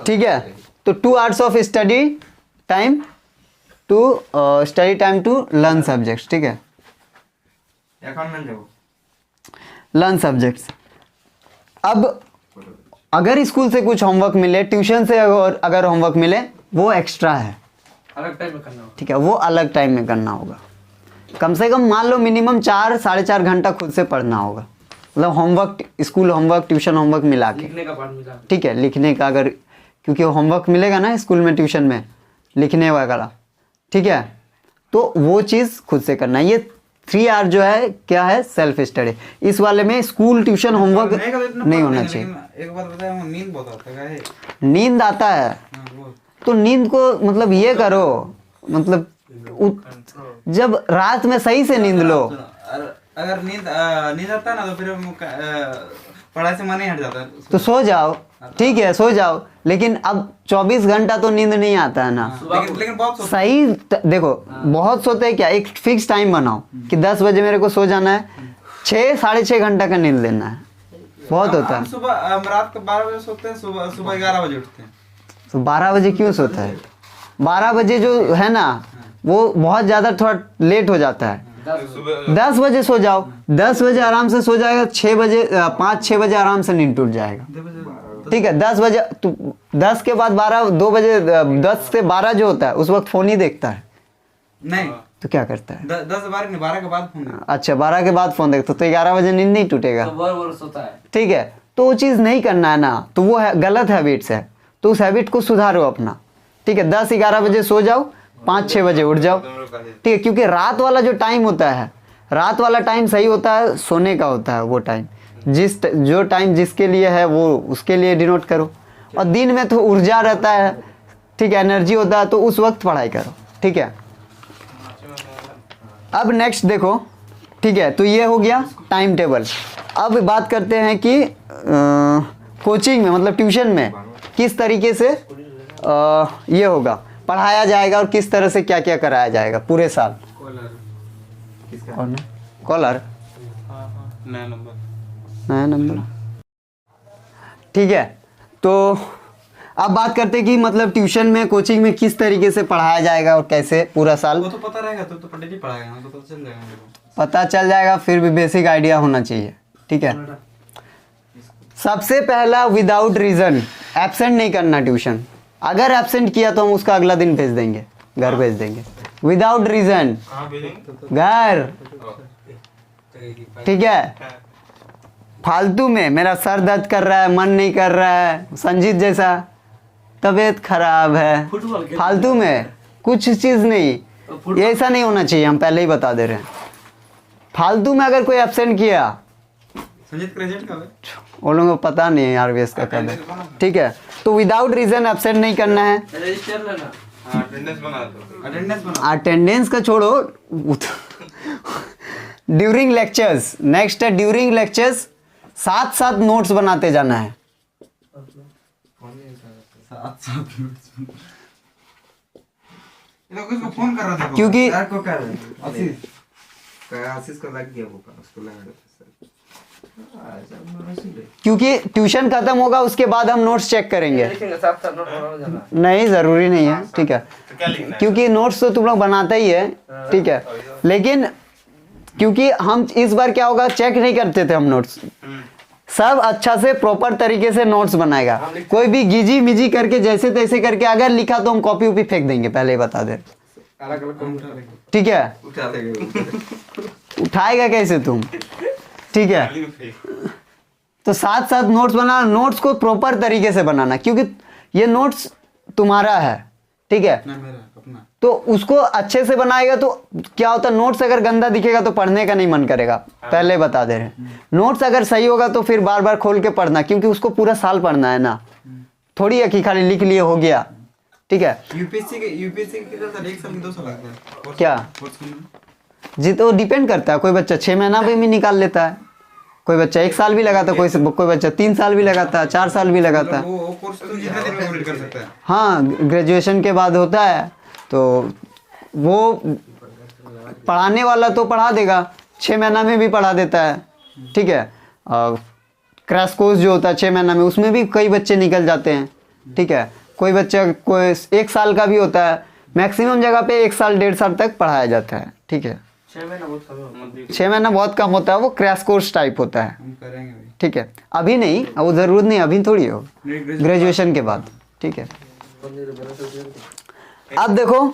ठीक है, तो 2 hours of study time to learn subjects. ठीक है, लर्न सब्जेक्ट्स। अब अगर स्कूल से कुछ होमवर्क मिले, ट्यूशन से अगर होमवर्क मिले, वो एक्स्ट्रा है, अलग टाइम में करना होगा। ठीक है, वो अलग टाइम में करना होगा। कम से कम मान लो मिनिमम 4-4.5 घंटा खुद से पढ़ना होगा, मतलब homework, school homework, tuition homework मिला के। लिखने का पार्ट मिला, ठीक है, लिखने का अगर क्योंकि होमवर्क मिलेगा ना स्कूल में ट्यूशन में लिखने वगैरह, ठीक है। तो वो चीज़ खुद से करना है। ये 3 आवर जो है क्या है, सेल्फ स्टडी। इस वाले में स्कूल ट्यूशन होमवर्क नहीं होना चाहिए। एक बात बताया, नींद बहुत आता है। नींद आता है तो नींद को मतलब ये करो, मतलब जब रात में सही से नींद लो। अगर नींद आता है ना तो फिर पढ़ाई से मन ही हट जाता है, तो सो जाओ, ठीक है सो जाओ, लेकिन अब 24 घंटा तो नींद नहीं आता है ना। लेकिन बहुत सही देखो, बहुत सोते हैं क्या, एक फिक्स टाइम बनाओ कि 10 बजे मेरे को सो जाना है, 6 साढ़े 6 घंटा का नींद लेना है, बहुत होता है। सुबह रात को 12 बजे सोते हैं, सुबह 11 बजे उठते हैं। तो 12 बजे क्यों सोता है? 12 बजे जो है ना वो बहुत ज़्यादा थोड़ा लेट हो जाता है। 10 बजे सो जाओ, 10 बजे आराम से सो जाएगा, 6 बजे 5-6 बजे आराम से नींद टूट जाएगा, ठीक है। 10 बजे 10 के बाद 12 2 बजे 10 से 12 जो होता है उस वक्त फ़ोन ही देखता है नहीं तो क्या करता है? 10 से 12 नहीं, 12 के बाद फोन। अच्छा 12 के बाद फ़ोन देखता तो 11 बजे नींद नहीं टूटेगा, सोता है। ठीक है। तो वो चीज़ नहीं करना है ना, तो वो है गलत हैबिट्स है, तो उस हैबिट को सुधारो अपना, ठीक है। 10-11 बजे सो जाओ, 5-6 बजे उठ जाओ, ठीक है। क्योंकि रात वाला जो टाइम होता है, रात वाला टाइम सही होता है, सोने का होता है वो टाइम। जो टाइम जिसके लिए है वो उसके लिए डिनोट करो, और दिन में तो ऊर्जा रहता है, ठीक है, एनर्जी होता है, तो उस वक्त पढ़ाई करो, ठीक है। अब नेक्स्ट देखो, ठीक है, तो ये हो गया टाइम टेबल। अब बात करते हैं कि कोचिंग में मतलब ट्यूशन में किस तरीके से ये होगा, पढ़ाया जाएगा और किस तरह से क्या क्या कराया जाएगा पूरे साल। कॉलर नया नंबर, ठीक है। तो अब बात करते हैं कि मतलब ट्यूशन में कोचिंग में किस तरीके से पढ़ाया जाएगा और कैसे पूरा साल। वो तो पता रहेगा, तो पंडित जी पढ़ाएगा ना, तो पता चल जाएगा मेरे को। पता चल जाएगा, फिर भी बेसिक आइडिया होना चाहिए, ठीक है। सबसे पहला, विदाउट रीज़न एब्सेंट नहीं करना ट्यूशन। अगर एब्सेंट किया तो हम उसका अगला दिन भेज देंगे, घर भेज देंगे, विदाउट रीज़न घर, ठीक है। फालतू में मेरा सर दर्द कर रहा है, मन नहीं कर रहा है, संजीत जैसा तबीयत खराब है, फालतू में कुछ चीज़ नहीं, ये ऐसा नहीं होना चाहिए, हम पहले ही बता दे रहे हैं। फालतू में अगर कोई एब्सेंट किया, संजीत का रिजल्ट कब है? वो लोगों को पता नहीं है आरबीएस का कब है, ठीक है। तो विदाउट रीज़न एब्सेंट नहीं करना है। अटेंडेंस बना। अटेंडेंस का छोड़ो, ड्यूरिंग लेक्चर्स, नेक्स्ट है ड्यूरिंग लेक्चर्स साथ साथ नोट्स बनाते जाना है। फोन कर रहा था, क्योंकि यार को कर रहा है, आशीष को लग गया, वो उसको लगा। क्योंकि ट्यूशन खत्म होगा उसके बाद हम नोट्स चेक करेंगे। नहीं ज़रूरी नहीं है, ठीक है, क्योंकि नोट्स तो तुम लोग बनाते ही है, ठीक है। लेकिन क्योंकि हम इस बार क्या होगा, चेक नहीं करते थे हम नोट्स, सब अच्छा से प्रॉपर तरीके से नोट्स बनाएगा। कोई भी गिजी मिजी करके जैसे तैसे करके अगर लिखा तो हम कॉपी उपी फेंक देंगे, पहले ही बता दे, ठीक है। उठाएगा कैसे तुम, ठीक है। तो साथ साथ नोट्स बनाना, नोट्स को प्रॉपर तरीके से बनाना, क्योंकि ये नोट्स तुम्हारा है, ठीक है। तो उसको अच्छे से बनाएगा तो क्या होता है, नोट्स अगर गंदा दिखेगा तो पढ़ने का नहीं मन करेगा, पहले बता दे रहे हैं। नोट्स अगर सही होगा तो फिर बार बार खोल के पढ़ना, क्योंकि उसको पूरा साल पढ़ना है ना, थोड़ी है कि खाली लिख लिए हो गया, ठीक है। यूपीएससी के कितना साल, 1 साल में 2 साल लगता है क्या जी, तो डिपेंड करता है, कोई बच्चा 6 महीना में भी निकाल लेता है, कोई बच्चा 1 साल भी लगाता है, कोई बच्चा 3 साल भी लगाता है, 4 साल भी लगाता है। वो कोर्स तो जितना दिन में कंप्लीट कर सकता है। हाँ, ग्रेजुएशन के बाद होता है, तो वो पढ़ाने वाला तो पढ़ा देगा, 6 महीना में भी पढ़ा देता है, ठीक है। क्रैश कोर्स जो होता है 6 महीना में, उसमें भी कई बच्चे निकल जाते हैं, ठीक है। कोई बच्चा कोई 1 साल का भी होता है, मैक्सिमम जगह पे 1 साल 1.5 साल तक पढ़ाया जाता है, ठीक है। 6 महीना बहुत कम होता है, वो क्रैश कोर्स टाइप होता है, हम करेंगे भाई, ठीक है। अभी नहीं, वो ज़रूरत नहीं, अभी थोड़ी हो, ग्रेजुएशन के बाद, ठीक है। अब देखो,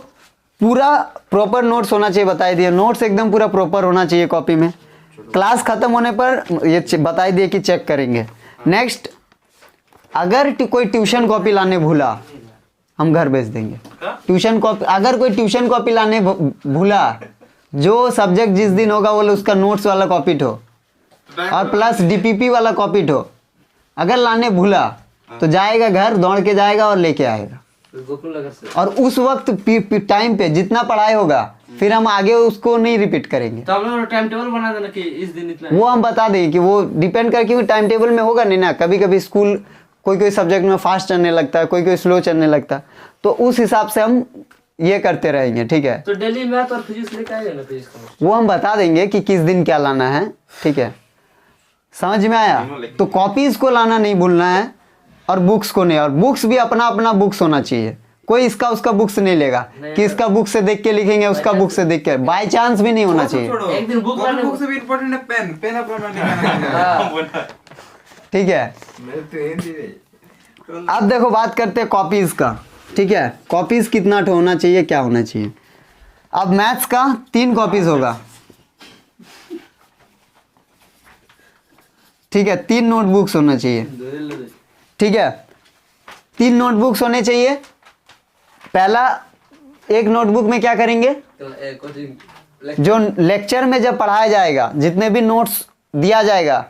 पूरा प्रॉपर नोट्स होना चाहिए, बताई दिया, नोट्स एकदम पूरा प्रॉपर होना चाहिए कॉपी में। क्लास खत्म होने पर ये बताई दिए कि चेक करेंगे। नेक्स्ट, अगर कोई ट्यूशन कॉपी लाने भूला, हम घर भेज देंगे। ट्यूशन कॉपी, अगर कोई ट्यूशन कॉपी लाने भूला, जो सब्जेक्ट जिस दिन होगा वो उसका नोट्स वाला कॉपी हो और प्लस डीपीपी वाला कॉपी हो, अगर लाने भूला तो जाएगा घर, दौड़ के जाएगा और लेके आएगा। और उस वक्त टाइम पे जितना पढ़ाई होगा फिर हम आगे उसको नहीं रिपीट करेंगे। तो हम लोग टाइम टेबल बना देना कि इस दिन इतना, वो हम बता देंगे कि वो डिपेंड कर, क्योंकि टाइम टेबल में होगा नहीं ना, कभी कभी स्कूल कोई सब्जेक्ट में फास्ट चलने लगता है, कोई स्लो चलने लगता है, तो उस हिसाब से हम ये करते रहेंगे। ठीक है, तो डेली मैथ और फिजिक्स लेके आएगा ना, फिजिक्स का वो हम बता देंगे कि किस दिन क्या लाना है। ठीक है, समझ में आया? तो कॉपीज को लाना नहीं भूलना है और बुक्स को नहीं, और बुक्स भी अपना अपना बुक्स होना चाहिए। कोई इसका उसका बुक्स नहीं लेगा कि इसका बुक से देख के लिखेंगे, उसका बुक से देख के, बाय चांस भी नहीं होना चाहिए। एक दिन बुक लाने, बुक से भी इम्पोर्टेंट है पेन, पेन अपना लिखाना। ठीक है, अब देखो बात करते हैं कॉपीज का। ठीक है, कॉपीज कितना होना चाहिए, क्या होना चाहिए। अब मैथ्स का 3 कॉपीज होगा। ठीक है, 3 नोटबुक्स होना चाहिए। ठीक है, 3 नोटबुक्स होने चाहिए। पहला, एक नोटबुक में क्या करेंगे, जो लेक्चर में जब पढ़ाया जाएगा, जितने भी नोट्स दिया जाएगा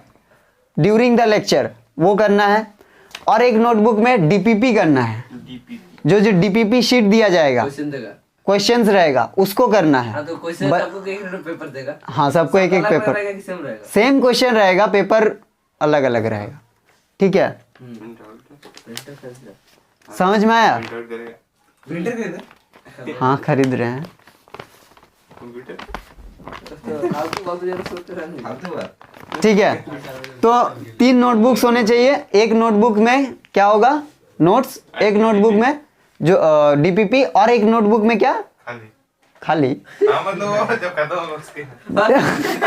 ड्यूरिंग द लेक्चर, वो करना है। और एक नोटबुक में डीपीपी करना है, जो डीपीपी शीट दिया जाएगा, क्वेश्चंस रहेगा, उसको करना है। तो क्वेश्चन सबको एक पेपर देगा। हाँ, सबको एक एक पेपर, सेम क्वेश्चन रहेगा, पेपर अलग अलग रहेगा। ठीक है, समझ में आया? प्रिंटर खरीदा? हाँ, खरीद रहे हैं। ठीक है, तो 3 नोटबुक्स होने चाहिए। एक नोटबुक में क्या होगा, नोट्स, एक नोटबुक में जो डीपीपी, और एक नोटबुक में क्या, खाली। मतलब जब खत्म होगा उसके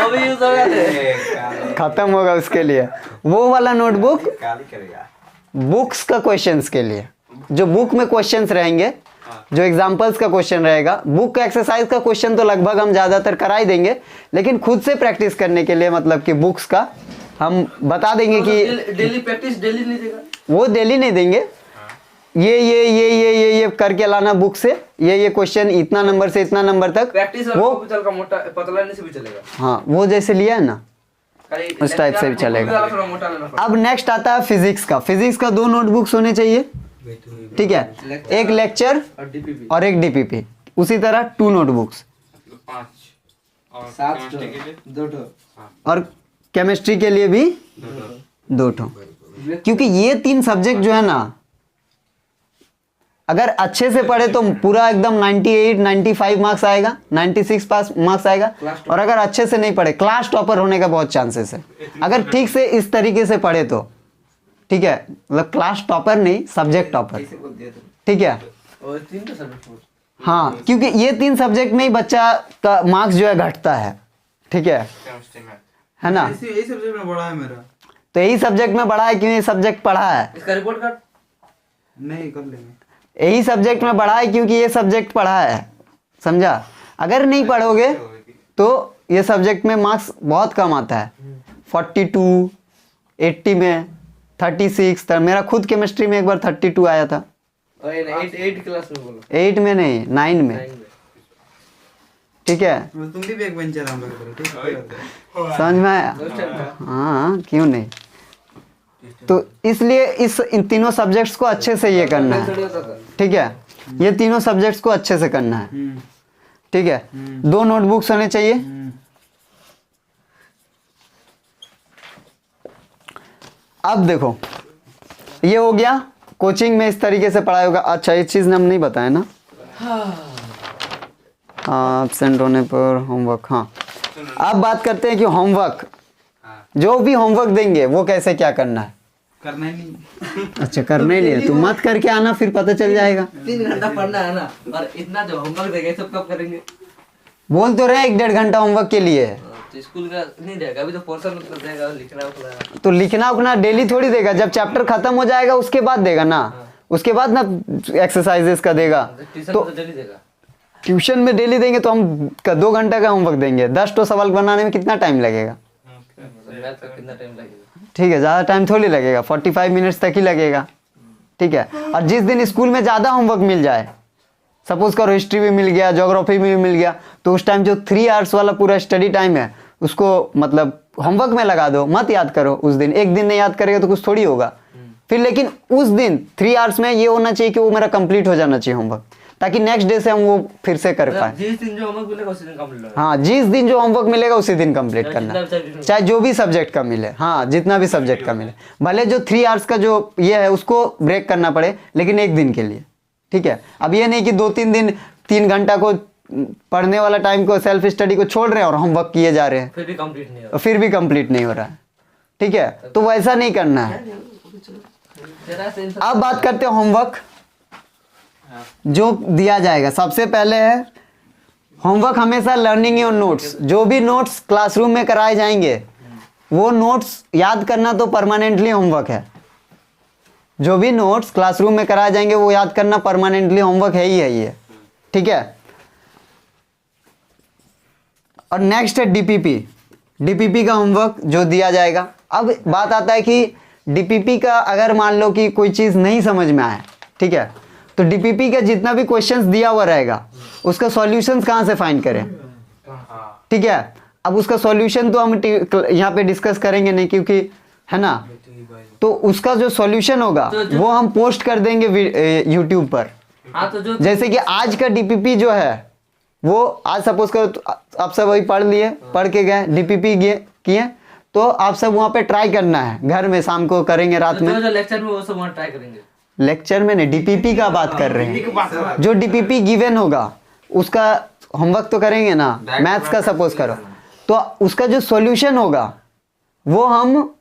अभी यूज हो जाते, खत्म होगा उसके लिए वो वाला नोटबुक, काली करेगा बुक्स का क्वेश्चंस के लिए, जो बुक में क्वेश्चंस रहेंगे, जो एग्जांपल्स का क्वेश्चन रहेगा। बुक का एक्सरसाइज का क्वेश्चन तो लगभग हम ज्यादातर करा ही देंगे, लेकिन खुद से प्रैक्टिस करने के लिए, मतलब कि बुक्स का हम बता देंगे कि डेली प्रैक्टिस डेली नहीं देगा, वो डेली नहीं देंगे। ये करके लाना बुक से, ये क्वेश्चन इतना नंबर से इतना नंबर तक, प्रैक्टिस वो चल का मोटा पतला नहीं से भी चलेगा। हाँ, वो जैसे लिया है ना, उस टाइप से भी चलेगा। थोड़ा मोटा लेना पड़ेगा। अब नेक्स्ट आता है फिजिक्स का। फिजिक्स का 2 नोटबुक्स होने चाहिए। ठीक है, एक लेक्चर और डीपीपी और एक डीपीपी। उसी तरह 2 नोटबुक्स 5 और 7 केमिस्ट्री के लिए 2 और केमिस्ट्री के लिए भी 2 ठो, क्योंकि ये 3 सब्जेक्ट जो है ना, अगर अच्छे से पढ़े तो पूरा एकदम 98 95 मार्क्स आएगा, 96 पास मार्क्स आएगा। और अगर अच्छे से नहीं पढ़े, क्लास टॉपर होने का बहुत चांसेस है, अगर ठीक से इस तरीके से पढ़े तो। ठीक है, मतलब क्लास टॉपर नहीं, सब्जेक्ट टॉपर। ठीक है, और 3 का सब्जेक्ट। हाँ, क्योंकि ये 3 सब्जेक्ट में ही बच्चा का मार्क्स जो है घटता है। ठीक है, केमिस्ट्री में है ना? यही सब्जेक्ट में बड़ा है मेरा। तो यही सब्जेक्ट में बढ़ा है, क्यों ये सब्जेक्ट पढ़ा है। इसका रिपोर्ट कार्ड नहीं कर लेंगे। यही सब्जेक्ट में पढ़ा है क्योंकि ये सब्जेक्ट पढ़ा है, समझा? अगर नहीं पढ़ोगे तो ये सब्जेक्ट में मार्क्स बहुत कम आता है। 42, 80 में 36 था। मेरा खुद केमिस्ट्री में एक बार 32 आया था। और 8 क्लास में बोलो, 8 में नहीं, 9 में। ठीक है, तुम भी बैक बेंचर हम लोग, ठीक है? समझ में आया? हाँ, क्यों नहीं। तो इसलिए इन तीनों सब्जेक्ट्स को अच्छे से ये करना है। ठीक है, ये तीनों सब्जेक्ट्स को अच्छे से करना है। ठीक है, 2 नोटबुक्स होने चाहिए। अब देखो, ये हो गया कोचिंग में इस तरीके से पढ़ाई होगा। अच्छा, ये चीज हम नहीं बताए ना, एब्सेंट होने पर होमवर्क। हाँ, अब बात करते हैं कि होमवर्क, जो भी होमवर्क देंगे वो कैसे क्या करना है। करना ही नहीं। अच्छा, करना ही नहीं है तो मत करके आना, फिर पता चल जाएगा। 3 घंटा पढ़ना है ना, और इतना जो होमवर्क देंगे सब कब करेंगे। बोल तो रहे 1-1.5 घंटा होमवर्क के लिए। तो स्कूल का नहीं देगा, अभी तो पोर्शन मतलब देगा, लिखना उखना। तो लिखना उखना डेली थोड़ी देगा, जब चैप्टर खत्म हो जाएगा उसके बाद देगा ना, उसके बाद ना एक्सरसाइजेस का देगा। ट्यूशन तो में तो डेली देगा। ट्यूशन में डेली देंगे तो हम 2 घंटा का होमवर्क देंगे, 10 तो सवाल बनाने में कितना टाइम लगेगा। मैथ का कितना टाइम लगेगा। ठीक है, ज़्यादा टाइम थोड़ी लगेगा, 45 मिनट्स तक ही लगेगा। ठीक है, और जिस दिन स्कूल में ज़्यादा होमवर्क मिल जाए, सपोज करो हिस्ट्री भी मिल गया, ज्योग्राफी भी मिल गया, तो उस टाइम जो 3 आवर्स वाला पूरा स्टडी टाइम है उसको मतलब होमवर्क में लगा दो, मत याद करो उस दिन। एक दिन नहीं याद करेगा तो कुछ थोड़ी होगा फिर, लेकिन उस दिन 3 आवर्स में ये होना चाहिए कि वो मेरा कंप्लीट हो जाना चाहिए होमवर्क, ताकि नेक्स्ट डे से हम वो फिर से कर पाए। जिस दिन जो होमवर्क मिलेगा उसी दिन कंप्लीट होगा। हाँ, जिस दिन जो होमवर्क मिलेगा उसी दिन कंप्लीट करना, जितना भी subject चाहे जो भी सब्जेक्ट का मिले। हाँ, जितना भी सब्जेक्ट का मिले, भले जो 3 आवर्स का जो ये है उसको ब्रेक करना पड़े, लेकिन एक दिन के लिए। ठीक है, अब ये नहीं कि 2-3 दिन 3 घंटा को पढ़ने वाला टाइम को, सेल्फ स्टडी को छोड़ रहे हैं और होमवर्क किए जा रहे हैं, फिर भी कंप्लीट नहीं होगा। फिर भी कंप्लीट नहीं हो रहा है। ठीक है, तो वैसा नहीं करना है। जरा से अब बात करते हैं होमवर्क जो दिया जाएगा। सबसे पहले है होमवर्क, हमेशा लर्निंग योर नोट्स। जो भी नोट्स क्लासरूम में कराए जाएंगे वो नोट्स याद करना तो परमानेंटली होमवर्क है। जो भी नोट्स क्लासरूम में कराए जाएंगे वो याद करना परमानेंटली होमवर्क है ही है ये। ठीक है, और नेक्स्ट है डीपीपी। डीपीपी का होमवर्क जो दिया जाएगा। अब बात आता है कि डीपीपी का अगर मान लो कि कोई चीज़ नहीं समझ में आए, ठीक है, तो डीपीपी का जितना भी क्वेश्चंस दिया हुआ रहेगा उसका सॉल्यूशंस कहाँ से फाइंड करें। ठीक है, अब उसका सॉल्यूशन तो हम यहाँ पे डिस्कस करेंगे नहीं, क्योंकि है ना, तो उसका जो सॉल्यूशन होगा वो हम पोस्ट कर देंगे यूट्यूब पर। हाँ, तो जो जैसे कि आज का डीपीपी जो है वो आज सपोज करो तो आप सब वही पढ़ लिए, पढ़ के गए डीपीपी किए, तो आप सब वहाँ पे ट्राई करना है, घर में शाम को करेंगे, रात में। जो लेक्चर में वो सब वहाँ ट्राई करेंगे। लेक्चर में नहीं, डीपीपी का बात कर रहे हैं। जो डीपीपी गिवन होगा उसका होमवर्क तो करेंगे ना, मैथ्स का सपोज करो, तो उसका जो सॉल्यूशन होगा वो हम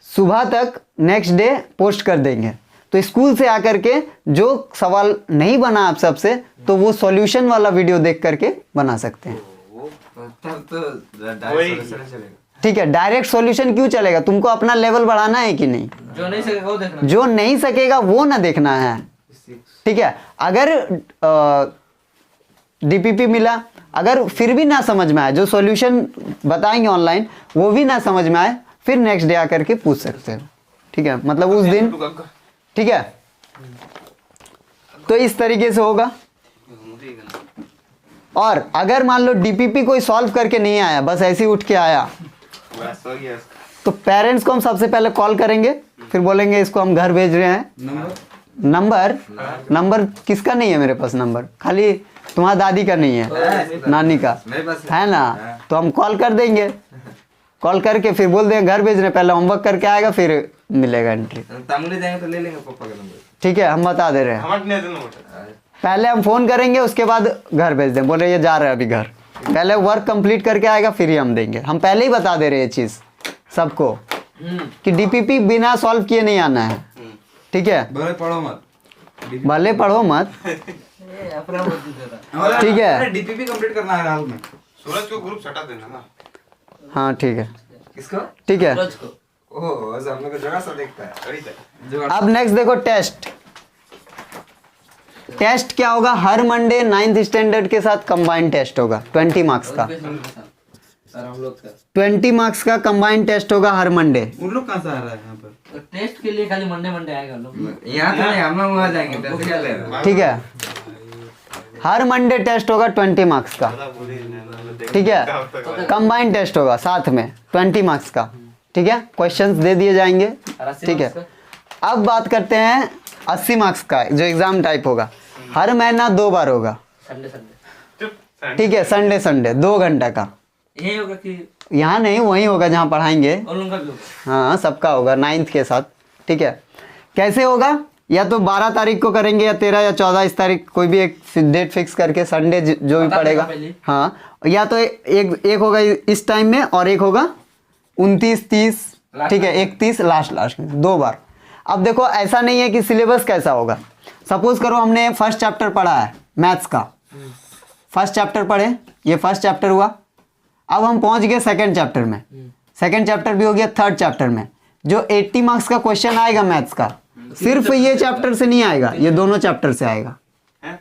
सुबह तक नेक्स्ट डे पोस्ट कर देंगे। तो स्कूल से आकर के जो सवाल नहीं बना आप सबसे, तो वो सॉल्यूशन वाला वीडियो देख करके बना सकते हैं। ठीक है, डायरेक्ट सॉल्यूशन क्यों चलेगा, तुमको अपना लेवल बढ़ाना है कि नहीं। जो नहीं सकेगा वो देखना। जो नहीं सकेगा वो ना देखना है। ठीक है, अगर डीपीपी मिला, अगर फिर भी ना समझ में आए, जो सॉल्यूशन बताएंगे ऑनलाइन वो भी ना समझ में आए, फिर नेक्स्ट डे आकर के पूछ सकते हो। ठीक है, मतलब उस दिन। ठीक है, तो इस तरीके से होगा। और अगर मान लो डीपीपी कोई सॉल्व करके नहीं आया, बस ऐसे ही उठ के आया, तो पेरेंट्स को हम सबसे पहले कॉल करेंगे, फिर बोलेंगे इसको हम घर भेज रहे हैं। नंबर किसका नहीं है मेरे पास, नंबर खाली तुम्हारा दादी का नहीं है, नानी का है ना, तो हम कॉल कर देंगे। कॉल करके फिर बोल देंगे घर भेज रहे हैं, पहले होमवर्क करके आएगा फिर मिलेगा एंट्री। जाएंगे तो ले लेंगे पापा का नंबर। ठीक है, हम बता दे रहे हैं, पहले हम फोन करेंगे उसके बाद घर भेज दें, बोले ये जा रहा है अभी घर, पहले वर्क कंप्लीट करके आएगा फिर ही हम देंगे। हम पहले ही बता दे रहे हैं ये चीज सबको कि डीपीपी बिना सॉल्व किए नहीं आना है। ठीक है, भले पढ़ो मत, भले पढ़ो मत। अपना बोल देता। ठीक है, डीपीपी कंप्लीट करना है राहुल में। सूरज को ग्रुप हटा देना ना। हाँ ठीक है, किसको? ठीक है। रोज को ओह, ऐसा हम लोग जगह सा देखता है। अरे तक जो अब नेक्स्ट देखो टेस्ट। टेस्ट क्या होगा, हर मंडे 9th स्टैंडर्ड के साथ कंबाइंड टेस्ट होगा 20 मार्क्स का। सर हम लोग का 20 मार्क्स का कंबाइंड टेस्ट होगा हर मंडे। उन लोग कहाँ से आ रहा है यहाँ पर? तो टेस्ट के लिए खाली मंडे आएगा लोग। यहाँ तो नहीं, हम लोग वहाँ जाएंगे, टेस्ट क्या ले रहे हैं? ठीक है, हर मंडे टेस्ट होगा 20 मार्क्स का। ठीक है, कंबाइंड टेस्ट होगा साथ में 20 मार्क्स का। ठीक है, क्वेश्चंस दे दिए जाएंगे। ठीक है, अब बात करते हैं 80 मार्क्स का जो एग्जाम टाइप होगा, हर महीना 2 बार होगा। संडे ठीक है, संडे 2 घंटे का। यही होगा कि यहाँ नहीं, वहीं होगा जहाँ पढ़ाएंगे। उन लोगों का भी होगा। हाँ, सबका होगा 9th के साथ। ठीक है, कैसे होगा, या तो 12 तारीख को करेंगे या 13 या 14 इस तारीख, कोई भी एक डेट फिक्स करके संडे जो भी बता पड़ेगा। देगा पहले। हाँ, या तो एक होगा इस टाइम में और एक होगा 29, 30। ठीक है, 31 लास्ट में 2 बार। अब देखो ऐसा नहीं है कि सिलेबस कैसा होगा। सपोज करो हमने फर्स्ट चैप्टर पढ़ा है मैथ्स का, फर्स्ट चैप्टर पढ़े, ये फर्स्ट चैप्टर हुआ। अब हम पहुंच गए सेकंड चैप्टर में, सेकंड चैप्टर भी हो गया, थर्ड चैप्टर में जो 80 मार्क्स का क्वेश्चन आएगा मैथ्स का, सिर्फ ये चैप्टर से नहीं आएगा, ये दोनों चैप्टर से आएगा।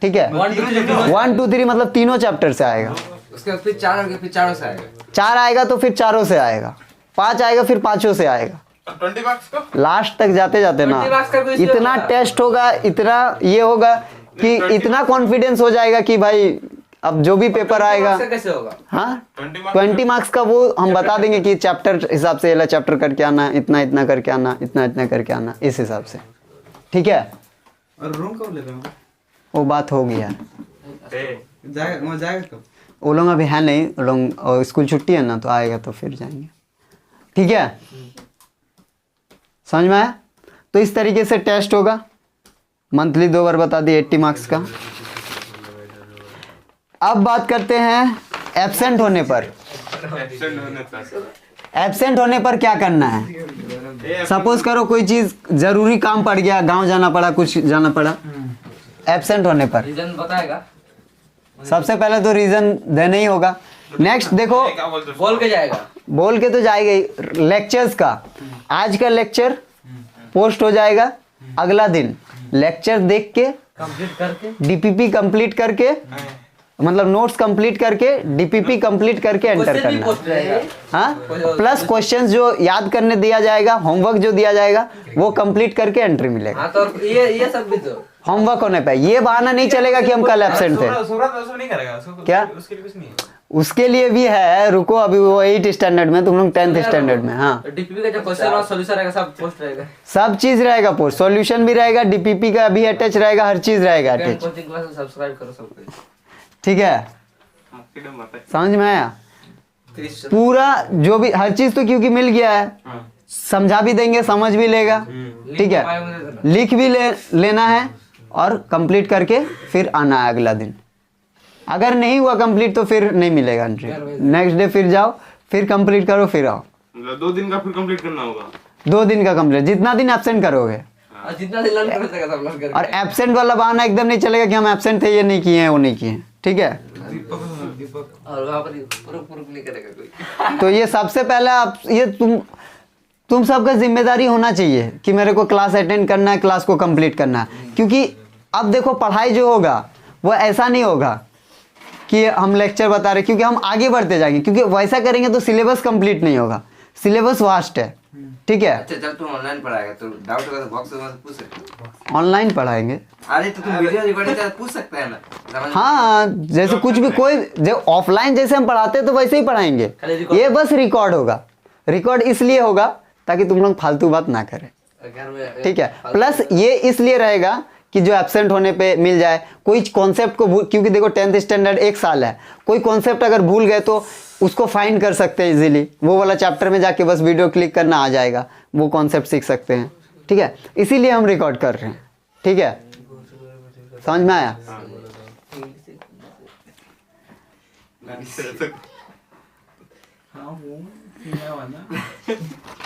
ठीक है, 1 2 3 मतलब तीनों चैप्टर से आएगा। उसके बाद फिर 4 होगा, फिर 4 से आएगा। 4 आएगा तो फिर 4 से आएगा, 5 आएगा फिर 5 से आएगा। 20 मार्क्स का लास्ट तक जाते जाते ना 20 marks का कोई इसमें इतना होगा। टेस्ट होगा, इतना ये होगा कि इतना कॉन्फिडेंस हो जाएगा कि भाई अब जो भी पेपर आएगा, इसका कैसे होगा? हाँ 20 मार्क्स 20 मार्क्स का वो हम बता देंगे कि चैप्टर हिसाब से ये चैप्टर करके आना, इतना इतना करके आना, इतना इतना करके आना, इस हिसाब से। ठीक है, और रूम कब ले रहे हो? वो बात हो गया। जाएगा वहाँ जाएगा कब? वो लोग अभी है नहीं, वो लोग स्कूल छुट्टी है ना, तो आएगा तो फिर जाएंगे। ठीक है, समझ में आया? तो इस तरीके से टेस्ट होगा, मंथली 2 बार बता दिए 80 मार्क्स का। अब बात करते हैं एब्सेंट होने पर। एब्सेंट होने तक एब्सेंट होने पर क्या करना है? सपोज करो कोई चीज जरूरी काम पड़ गया, गांव जाना पड़ा, कुछ जाना पड़ा, एब्सेंट होने पर रीजन बताएगा, सबसे पहले तो रीजन देना ही होगा। नेक्स्ट देखो, क्या बोलते बोल के जाएगा। बोल के तो जाएगा ही। लेक्चर्स का, आज का लेक्चर पोस्ट हो जाएगा अगला दिन, लेक्चर देख के कंप्लीट करके डीपीपी कंप्लीट करके, मतलब नोट्स कंप्लीट करके डीपीपी कंप्लीट करके एंटर क्वेश्चन भी करना। पोस्ट रहेगा। हाँ, प्लस क्वेश्चंस जो याद करने दिया जाएगा, होमवर्क जो दिया जाएगा वो कंप्लीट करके एंट्री मिलेगा। हाँ तो ये सब भी तो होमवर्क होने पे ये बहाना नहीं चलेगा कि हम कल एब्सेंट थे। सूरत उसमें नहीं करेगा उसको, क्या? उसके लिए कुछ नहीं है। उसके लिए भी है, रुको अभी वो 8 स्टैंडर्ड में, तुम लोग 10th स्टैंडर्ड में। हाँ, डीपीपी का जो क्वेश्चन और सॉल्यूशन रहेगा सब पोस्ट रहेगा। सब चीज रहेगा पोस्ट, सॉल्यूशन भी रहेगा, डीपीपी का भी अटैच रहेगा, हर चीज रहेगा अटैच। कोचिंग क्लास सब्सक्राइब करो सबको। ठीक है, समझ में आया? पूरा जो भी हर चीज तो क्योंकि मिल गया है, समझा भी देंगे, समझ भी लेगा। ठीक है, लिख भी लेना है और कंप्लीट करके फिर आना है अगला दिन। अगर नहीं हुआ कंप्लीट तो फिर नहीं मिलेगा एंट्री। नेक्स्ट डे फिर जाओ, फिर कंप्लीट करो, फिर आओ। मतलब 2 दिन का फिर कंप्लीट करना होगा। 2 दिन का कंप्लीट, जितना दिन एब्सेंट करोगे। और जितना दिन लर्न कर सकेगा सब लर्न और करके। एब्सेंट वाला बहाना एकदम नहीं चलेगा कि हम एब्सेंट थे, ये नहीं किए हैं, वो नहीं किए हैं। ठीक है, और वहाँ पर प्रूफ नहीं करेगा कोई। तो ये सबसे पहले आप ये तुम सबका जिम्मेदारी होना चाहिए कि मेरे को क्लास अटेंड करना है, क्लास को कंप्लीट करना है। क्योंकि अब देखो पढ़ाई जो होगा वो ऐसा नहीं होगा कि हम लेक्चर बता रहे, क्योंकि हम आगे बढ़ते जाएंगे, क्योंकि वैसा करेंगे तो सिलेबस कंप्लीट नहीं होगा। सिलेबस वास्ट है। ठीक है, अच्छा चल तू ऑनलाइन पढ़ाएगा तो डाउट होगा तो बॉक्स में पूछ सकते हो। ऑनलाइन पढ़ाएंगे। अरे तो तुम वीडियो रिकॉर्डिंग कर पूछ सकता है ना, समझ? हाँ, जैसे कुछ भी कोई जो ऑफलाइन जैसे हम पढ़ाते हैं तो वैसे ही पढ़ाएंगे। खाली रिकॉर्ड- ये बस रिकॉर्ड होगा। रिकॉर्ड इसलिए होगा ताकि तुम लोग फालतू बात ना करें। घर में ठीक है, प्लस ये इसलिए रहेगा कि जो एब्सेंट होने पे मिल जाए, कोई कॉन्सेप्ट को क्योंकि देखो 10th स्टैंडर्ड 1 साल है, कोई कॉन्सेप्ट अगर भूल गए तो उसको फाइंड कर सकते हैं इजीली। वो वाला चैप्टर में जाके बस वीडियो क्लिक करना आ जाएगा, वो कॉन्सेप्ट सीख सकते हैं। ठीक है, इसीलिए हम रिकॉर्ड कर रहे हैं। ठीक है, समझ में आया?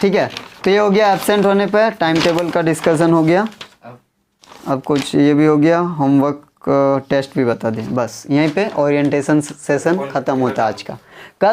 ठीक है, तो ये हो गया एब्सेंट होने पे टाइम टेबल का डिस्कशन हो गया। अब कुछ ये भी हो गया, होमवर्क टेस्ट भी बता दें। बस यहीं पे ओरिएंटेशन सेशन खत्म होता है आज का। कल